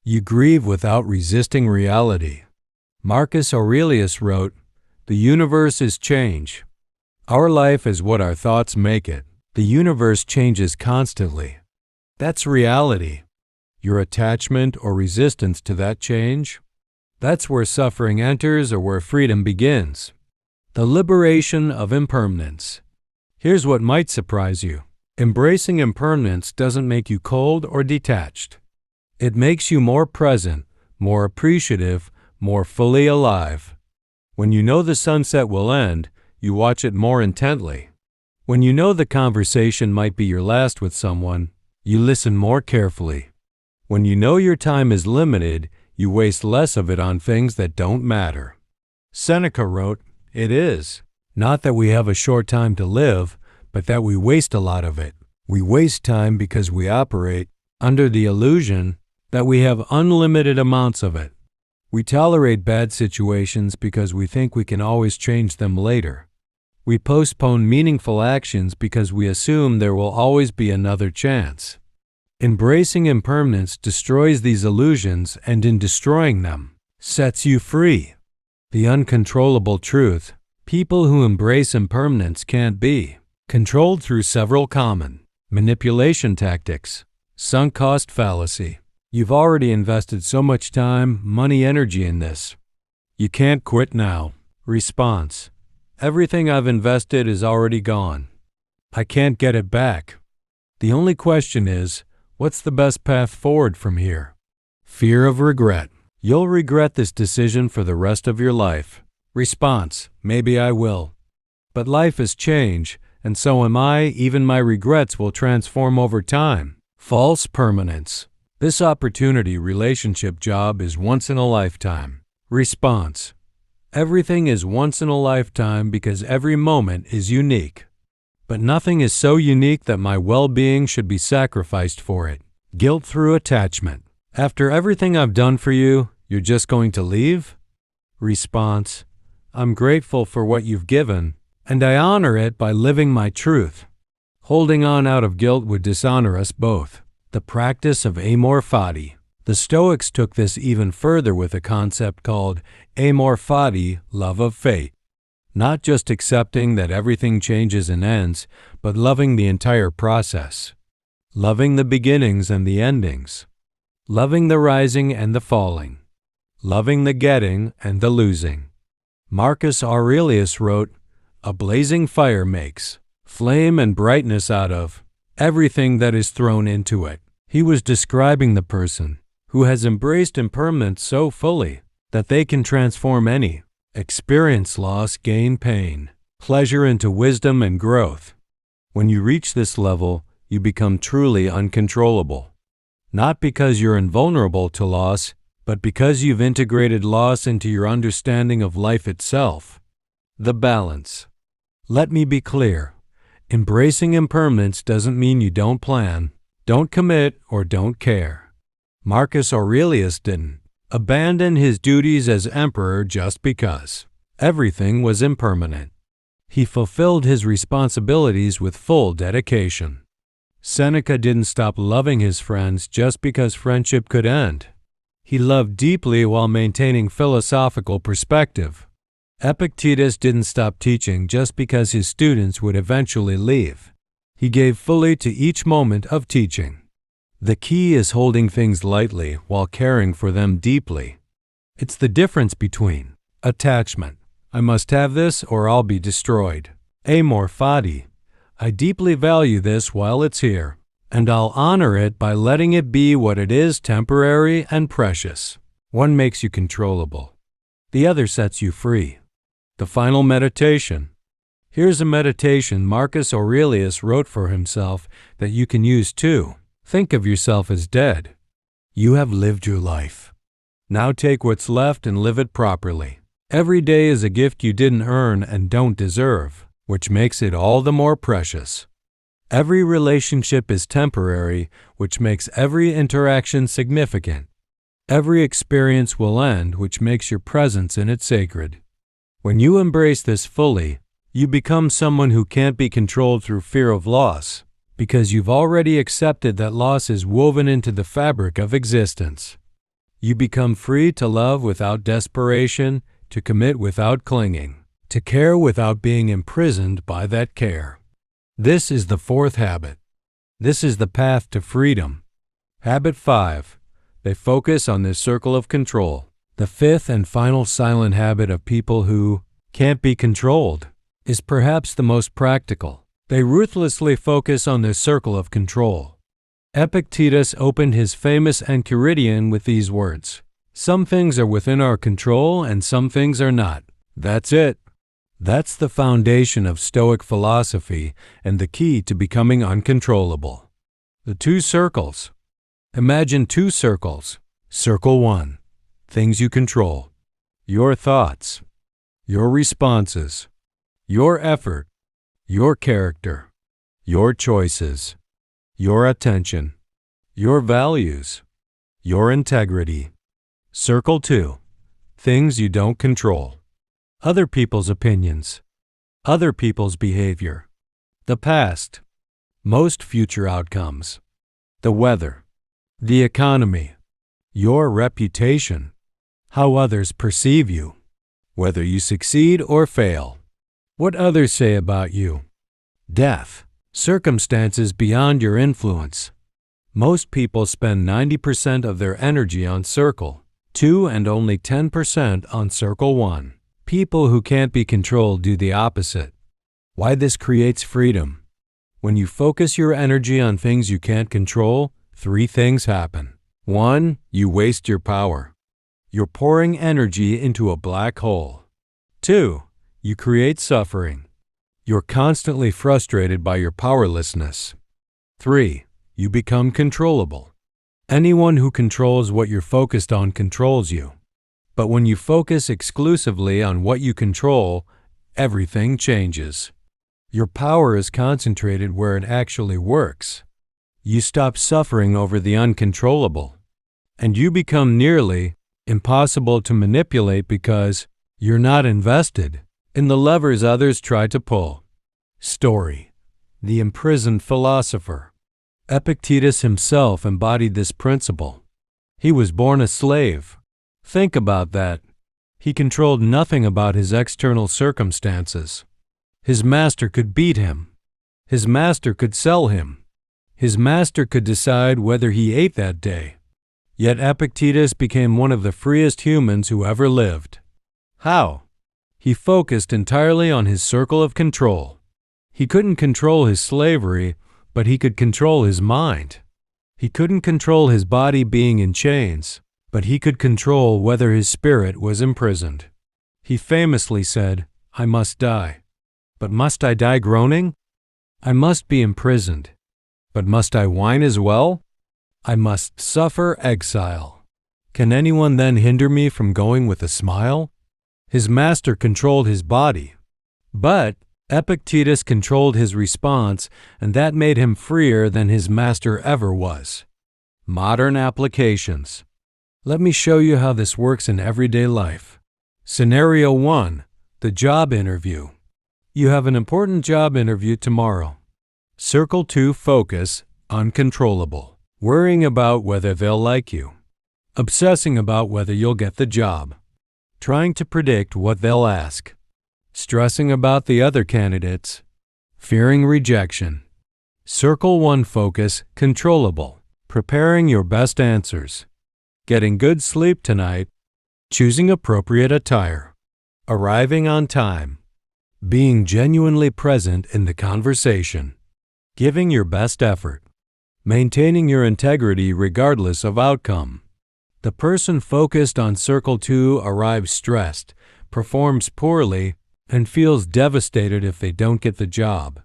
You grieve without resisting reality. Marcus Aurelius wrote, "The universe is change. Our life is what our thoughts make it. The universe changes constantly." That's reality. Your attachment or resistance to that change? That's where suffering enters or where freedom begins. The liberation of impermanence. Here's what might surprise you. Embracing impermanence doesn't make you cold or detached. It makes you more present, more appreciative, more fully alive. When you know the sunset will end, you watch it more intently. When you know the conversation might be your last with someone, you listen more carefully. When you know your time is limited, you waste less of it on things that don't matter. Seneca wrote, "It is not that we have a short time to live, but that we waste a lot of it. We waste time because we operate under the illusion that we have unlimited amounts of it. We tolerate bad situations because we think we can always change them later. We postpone meaningful actions because we assume there will always be another chance." Embracing impermanence destroys these illusions and in destroying them, sets you free. The uncontrollable truth: people who embrace impermanence can't be controlled through several common manipulation tactics. Sunk cost fallacy. You've already invested so much time, money, energy in this. You can't quit now. Response: everything I've invested is already gone. I can't get it back. The only question is, what's the best path forward from here? Fear of regret. You'll regret this decision for the rest of your life. Response: maybe I will. But life is change, and so am I. Even my regrets will transform over time. False permanence. This opportunity, relationship, job is once in a lifetime. Response: everything is once in a lifetime because every moment is unique. But nothing is so unique that my well-being should be sacrificed for it. Guilt through attachment. After everything I've done for you, you're just going to leave? Response: I'm grateful for what you've given, and I honor it by living my truth. Holding on out of guilt would dishonor us both. The practice of amor fati. The Stoics took this even further with a concept called amor fati, love of fate. Not just accepting that everything changes and ends, but loving the entire process. Loving the beginnings and the endings. Loving the rising and the falling. Loving the getting and the losing. Marcus Aurelius wrote, "A blazing fire makes flame and brightness out of everything that is thrown into it." He was describing the person who has embraced impermanence so fully that they can transform any experience loss, gain pain, pleasure into wisdom and growth. When you reach this level, you become truly uncontrollable. Not because you're invulnerable to loss, but because you've integrated loss into your understanding of life itself. The balance. Let me be clear. Embracing impermanence doesn't mean you don't plan, don't commit, or don't care. Marcus Aurelius didn't abandon his duties as emperor just because everything was impermanent. He fulfilled his responsibilities with full dedication. Seneca didn't stop loving his friends just because friendship could end. He loved deeply while maintaining philosophical perspective. Epictetus didn't stop teaching just because his students would eventually leave. He gave fully to each moment of teaching. The key is holding things lightly while caring for them deeply. It's the difference between attachment, I must have this or I'll be destroyed. Amor fati, I deeply value this while it's here, and I'll honor it by letting it be what it is, temporary and precious. One makes you controllable. The other sets you free. The final meditation. Here's a meditation Marcus Aurelius wrote for himself that you can use too. Think of yourself as dead. You have lived your life. Now take what's left and live it properly. Every day is a gift you didn't earn and don't deserve, which makes it all the more precious. Every relationship is temporary, which makes every interaction significant. Every experience will end, which makes your presence in it sacred. When you embrace this fully, you become someone who can't be controlled through fear of loss, because you've already accepted that loss is woven into the fabric of existence. You become free to love without desperation, to commit without clinging, to care without being imprisoned by that care. This is the fourth habit. This is the path to freedom. Habit 5. They focus on this circle of control. The fifth and final silent habit of people who can't be controlled is perhaps the most practical. They ruthlessly focus on their circle of control. Epictetus opened his famous Enchiridion with these words: "Some things are within our control and some things are not. That's it." That's the foundation of Stoic philosophy and the key to becoming uncontrollable. The two circles. Imagine two circles. Circle 1. Things you control. Your thoughts. Your responses. Your effort. Your character, your choices, your attention, your values, your integrity. Circle 2. Things you don't control. Other people's opinions, other people's behavior, the past, most future outcomes, the weather, the economy, your reputation, how others perceive you, whether you succeed or fail. What others say about you. Death. Circumstances beyond your influence. Most people spend 90% of their energy on Circle 2 and only 10% on Circle 1. People who can't be controlled do the opposite. Why this creates freedom. When you focus your energy on things you can't control, 3 things happen. 1. You waste your power. You're pouring energy into a black hole. 2. You create suffering. You're constantly frustrated by your powerlessness. 3. You become controllable. Anyone who controls what you're focused on controls you. But when you focus exclusively on what you control, everything changes. Your power is concentrated where it actually works. You stop suffering over the uncontrollable. And you become nearly impossible to manipulate because you're not invested in the levers others try to pull. Story. The imprisoned philosopher. Epictetus himself embodied this principle. He was born a slave. Think about that. He controlled nothing about his external circumstances. His master could beat him. His master could sell him. His master could decide whether he ate that day. Yet Epictetus became one of the freest humans who ever lived. How? He focused entirely on his circle of control. He couldn't control his slavery, but he could control his mind. He couldn't control his body being in chains, but he could control whether his spirit was imprisoned. He famously said, "I must die. But must I die groaning? I must be imprisoned. But must I whine as well? I must suffer exile. Can anyone then hinder me from going with a smile?" His master controlled his body, but Epictetus controlled his response, and that made him freer than his master ever was. Modern applications. Let me show you how this works in everyday life. Scenario 1. The job interview. You have an important job interview tomorrow. Circle 2 focus Uncontrollable. Worrying about whether they'll like you. Obsessing about whether you'll get the job. Trying to predict what they'll ask. Stressing about the other candidates. Fearing rejection. Circle 1 focus, controllable. Preparing your best answers. Getting good sleep tonight. Choosing appropriate attire. Arriving on time. Being genuinely present in the conversation. Giving your best effort. Maintaining your integrity regardless of outcome. The person focused on Circle 2 arrives stressed, performs poorly, and feels devastated if they don't get the job.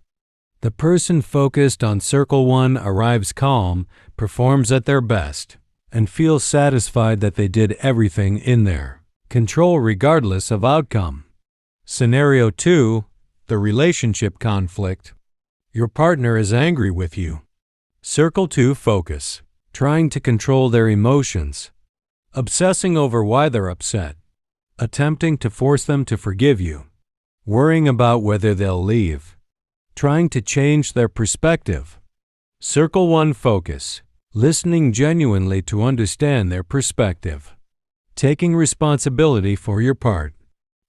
The person focused on Circle 1 arrives calm, performs at their best, and feels satisfied that they did everything in their control regardless of outcome. Scenario 2, the relationship conflict. Your partner is angry with you. Circle 2 focus, trying to control their emotions, obsessing over why they're upset, attempting to force them to forgive you, worrying about whether they'll leave, trying to change their perspective. Circle 1 focus, listening genuinely to understand their perspective, taking responsibility for your part,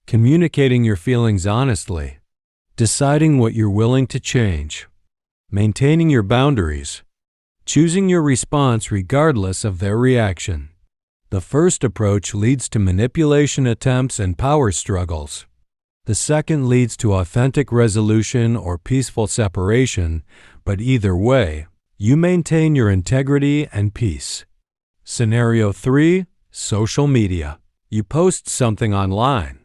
communicating your feelings honestly, deciding what you're willing to change, maintaining your boundaries, choosing your response regardless of their reaction. The first approach leads to manipulation attempts and power struggles. The second leads to authentic resolution or peaceful separation, but either way, you maintain your integrity and peace. Scenario 3, social media. You post something online.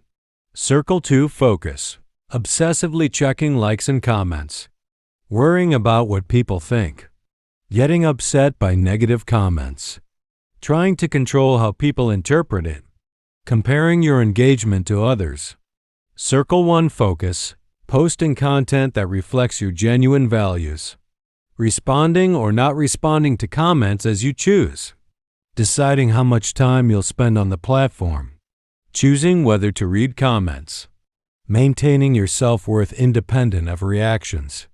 Circle 2 focus, obsessively checking likes and comments, worrying about what people think, getting upset by negative comments, trying to control how people interpret it, comparing your engagement to others. Circle 1 focus, posting content that reflects your genuine values, responding or not responding to comments as you choose, deciding how much time you'll spend on the platform, choosing whether to read comments, maintaining your self-worth independent of reactions.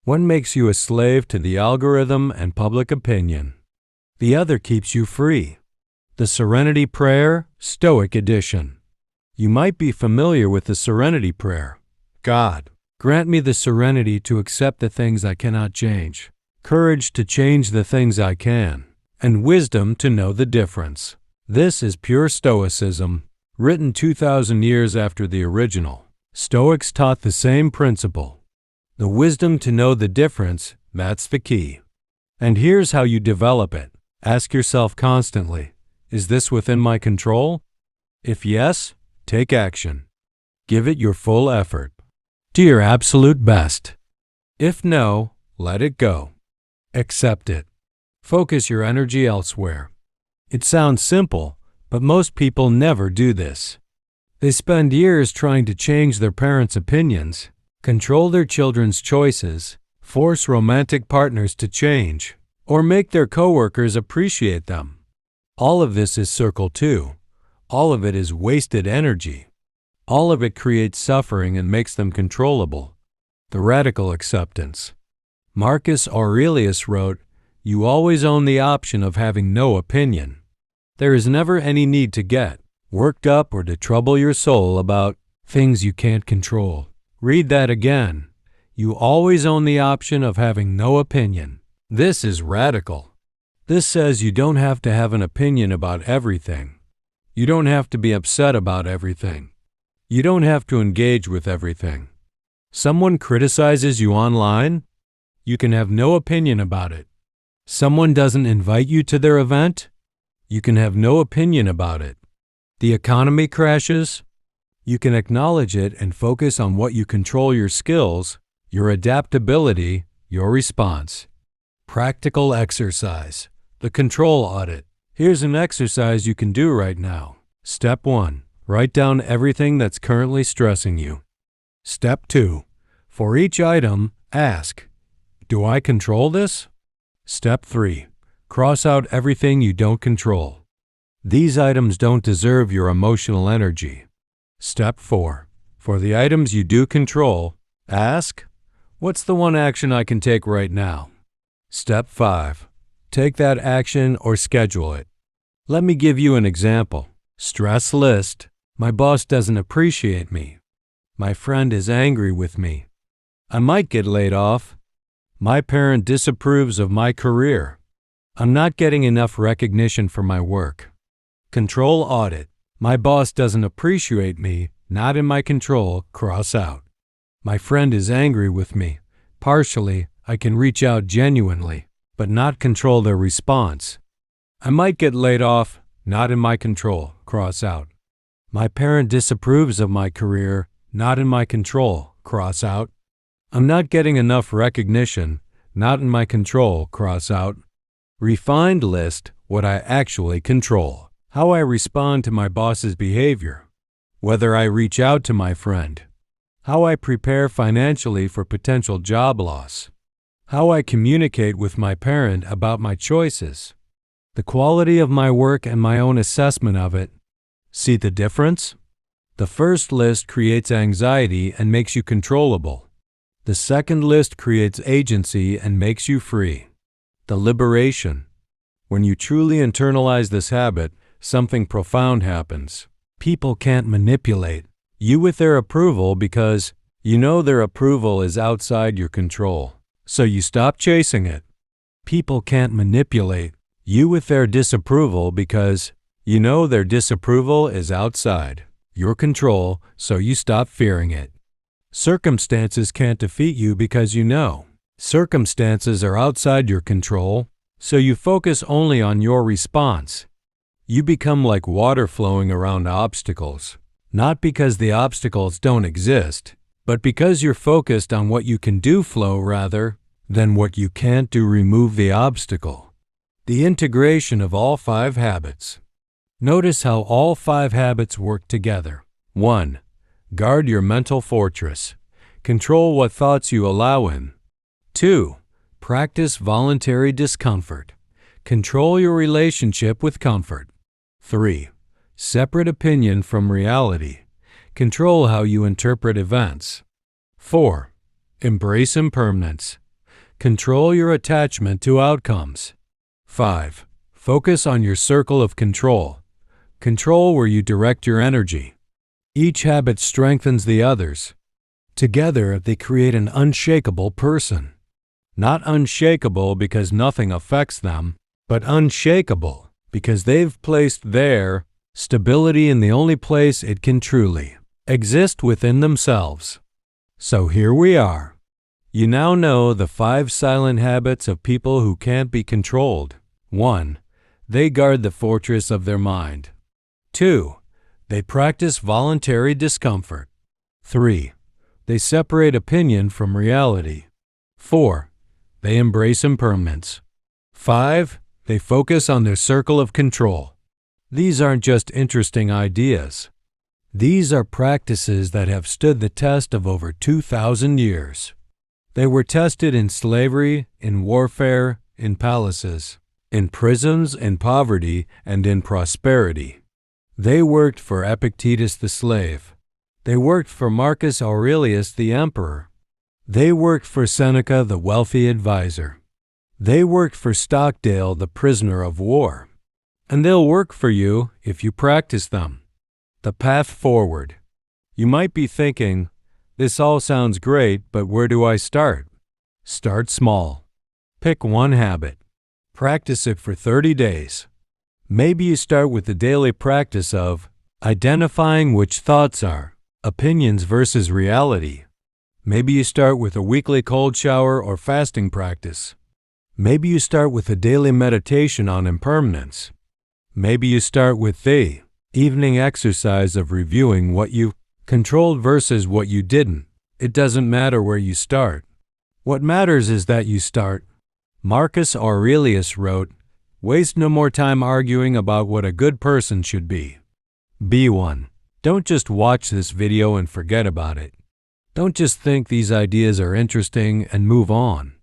One makes you a slave to the algorithm and public opinion. The other keeps you free. The Serenity Prayer, Stoic Edition. You might be familiar with the Serenity Prayer. God, grant me the serenity to accept the things I cannot change, courage to change the things I can, and wisdom to know the difference. This is pure Stoicism, written 2,000 years after the original. Stoics taught the same principle. The wisdom to know the difference, that's the key. And here's how you develop it. Ask yourself constantly, is this within my control? If yes, take action. Give it your full effort. Do your absolute best. If no, let it go. Accept it. Focus your energy elsewhere. It sounds simple, but most people never do this. They spend years trying to change their parents' opinions, control their children's choices, force romantic partners to change, or make their coworkers appreciate them. All of this is Circle 2. All of it is wasted energy. All of it creates suffering and makes them controllable. The radical acceptance. Marcus Aurelius wrote, "You always own the option of having no opinion." There is never any need to get worked up or to trouble your soul about things you can't control. Read that again. You always own the option of having no opinion. This is radical. This says you don't have to have an opinion about everything. You don't have to be upset about everything. You don't have to engage with everything. Someone criticizes you online? You can have no opinion about it. Someone doesn't invite you to their event? You can have no opinion about it. The economy crashes? You can acknowledge it and focus on what you control: your skills, your adaptability, your response. Practical exercise. The control audit. Here's an exercise you can do right now. Step 1. Write down everything that's currently stressing you. Step 2. For each item, ask, do I control this? Step 3. Cross out everything you don't control. These items don't deserve your emotional energy. Step 4. For the items you do control, ask, what's the one action I can take right now? Step 5. Take that action or schedule it. Let me give you an example. Stress list. My boss doesn't appreciate me. My friend is angry with me. I might get laid off. My parent disapproves of my career. I'm not getting enough recognition for my work. Control audit. My boss doesn't appreciate me. Not in my control. Cross out. My friend is angry with me. Partially, I can reach out genuinely, but not control their response. I might get laid off. Not in my control. Cross out. My parent disapproves of my career. Not in my control. Cross out. I'm not getting enough recognition. Not in my control. Cross out. Refined list. What I actually control. How I respond to my boss's behavior. Whether I reach out to my friend. How I prepare financially for potential job loss. How I communicate with my parent about my choices. The quality of my work and my own assessment of it. See the difference? The first list creates anxiety and makes you controllable. The second list creates agency and makes you free. The liberation. When you truly internalize this habit, something profound happens. People can't manipulate you with their approval because you know their approval is outside your control, so you stop chasing it. People can't manipulate you with their disapproval because you know their disapproval is outside your control, so you stop fearing it. Circumstances can't defeat you because you know circumstances are outside your control, so you focus only on your response. You become like water flowing around obstacles, not because the obstacles don't exist, but because you're focused on what you can do flow rather than what you can't do remove the obstacle. The integration of all 5 habits. Notice how all 5 habits work together. 1. Guard your mental fortress. Control what thoughts you allow in. 2. Practice voluntary discomfort. Control your relationship with comfort. 3. Separate opinion from reality. Control how you interpret events. 4. Embrace impermanence. Control your attachment to outcomes. 5. Focus on your circle of control. Control where you direct your energy. Each habit strengthens the others. Together, they create an unshakable person. Not unshakable because nothing affects them, but unshakable because they've placed their stability in the only place it can truly exist within themselves. So here we are. You now know the 5 silent habits of people who can't be controlled. 1. They guard the fortress of their mind. 2. They practice voluntary discomfort. 3. They separate opinion from reality. 4. They embrace impermanence. 5. They focus on their circle of control. These aren't just interesting ideas. These are practices that have stood the test of over 2,000 years. They were tested in slavery, in warfare, in palaces, in prisons, in poverty, and in prosperity. They worked for Epictetus the slave. They worked for Marcus Aurelius the emperor. They worked for Seneca the wealthy advisor. They worked for Stockdale the prisoner of war. And they'll work for you if you practice them. The path forward. You might be thinking, this all sounds great, but where do I start? Start small. Pick one habit. Practice it for 30 days. Maybe you start with the daily practice of identifying which thoughts are opinions versus reality. Maybe you start with a weekly cold shower or fasting practice. Maybe you start with a daily meditation on impermanence. Maybe you start with the evening exercise of reviewing what you controlled versus what you didn't. It doesn't matter where you start. What matters is that you start. Marcus Aurelius wrote, "Waste no more time arguing about what a good person should be. Be one." Don't just watch this video and forget about it. Don't just think these ideas are interesting and move on.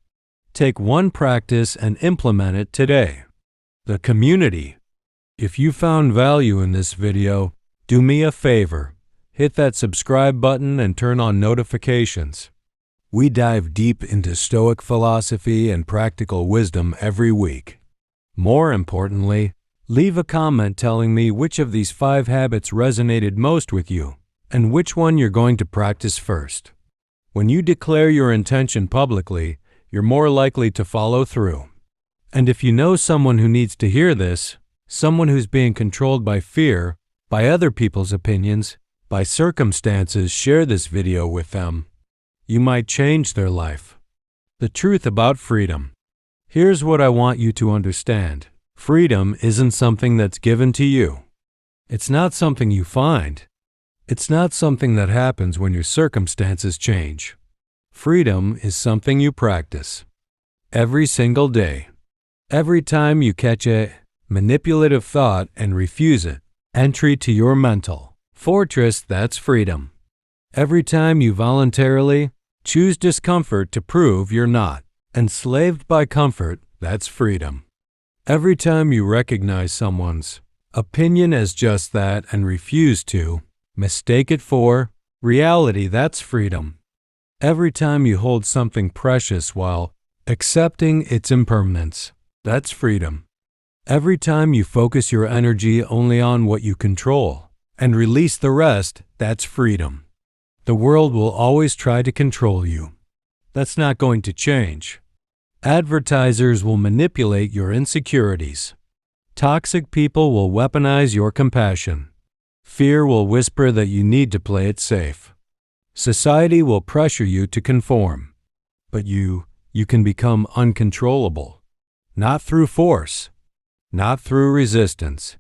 Take one practice and implement it today. The community. If you found value in this video, do me a favor. Hit that subscribe button and turn on notifications. We dive deep into Stoic philosophy and practical wisdom every week. More importantly, leave a comment telling me which of these 5 habits resonated most with you and which one you're going to practice first. When you declare your intention publicly, you're more likely to follow through. And if you know someone who needs to hear this, someone who's being controlled by fear, by other people's opinions, by circumstances, share this video with them. You might change their life. The truth about freedom. Here's what I want you to understand. Freedom isn't something that's given to you. It's not something you find. It's not something that happens when your circumstances change. Freedom is something you practice. Every single day. Every time you catch a manipulative thought and refuse it. Entry to your mental fortress, that's freedom. Every time you voluntarily choose discomfort to prove you're not enslaved by comfort, that's freedom. Every time you recognize someone's opinion as just that and refuse to mistake it for reality, that's freedom. Every time you hold something precious while accepting its impermanence, that's freedom. Every time you focus your energy only on what you control and release the rest, that's freedom. The world will always try to control you. That's not going to change. Advertisers will manipulate your insecurities. Toxic people will weaponize your compassion. Fear will whisper that you need to play it safe. Society will pressure you to conform. But you can become uncontrollable. Not through force, not through resistance,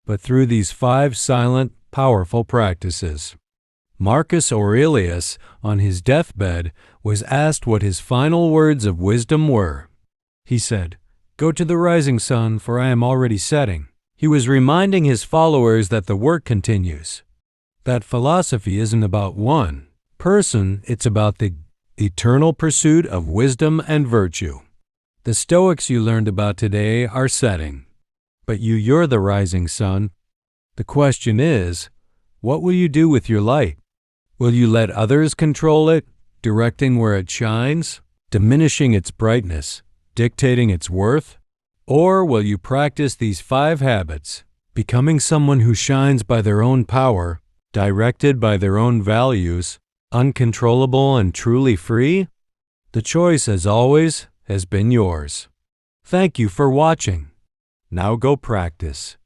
but through these 5 silent, powerful practices. Marcus Aurelius, on his deathbed, was asked what his final words of wisdom were. He said, "Go to the rising sun, for I am already setting." He was reminding his followers that the work continues. That philosophy isn't about one person, it's about the eternal pursuit of wisdom and virtue. The Stoics you learned about today are setting, but you're the rising sun. The question is, what will you do with your light? Will you let others control it, directing where it shines, diminishing its brightness, dictating its worth? Or will you practice these 5 habits, becoming someone who shines by their own power, directed by their own values, uncontrollable and truly free? The choice, as always, has been yours. Thank you for watching. Now go practice.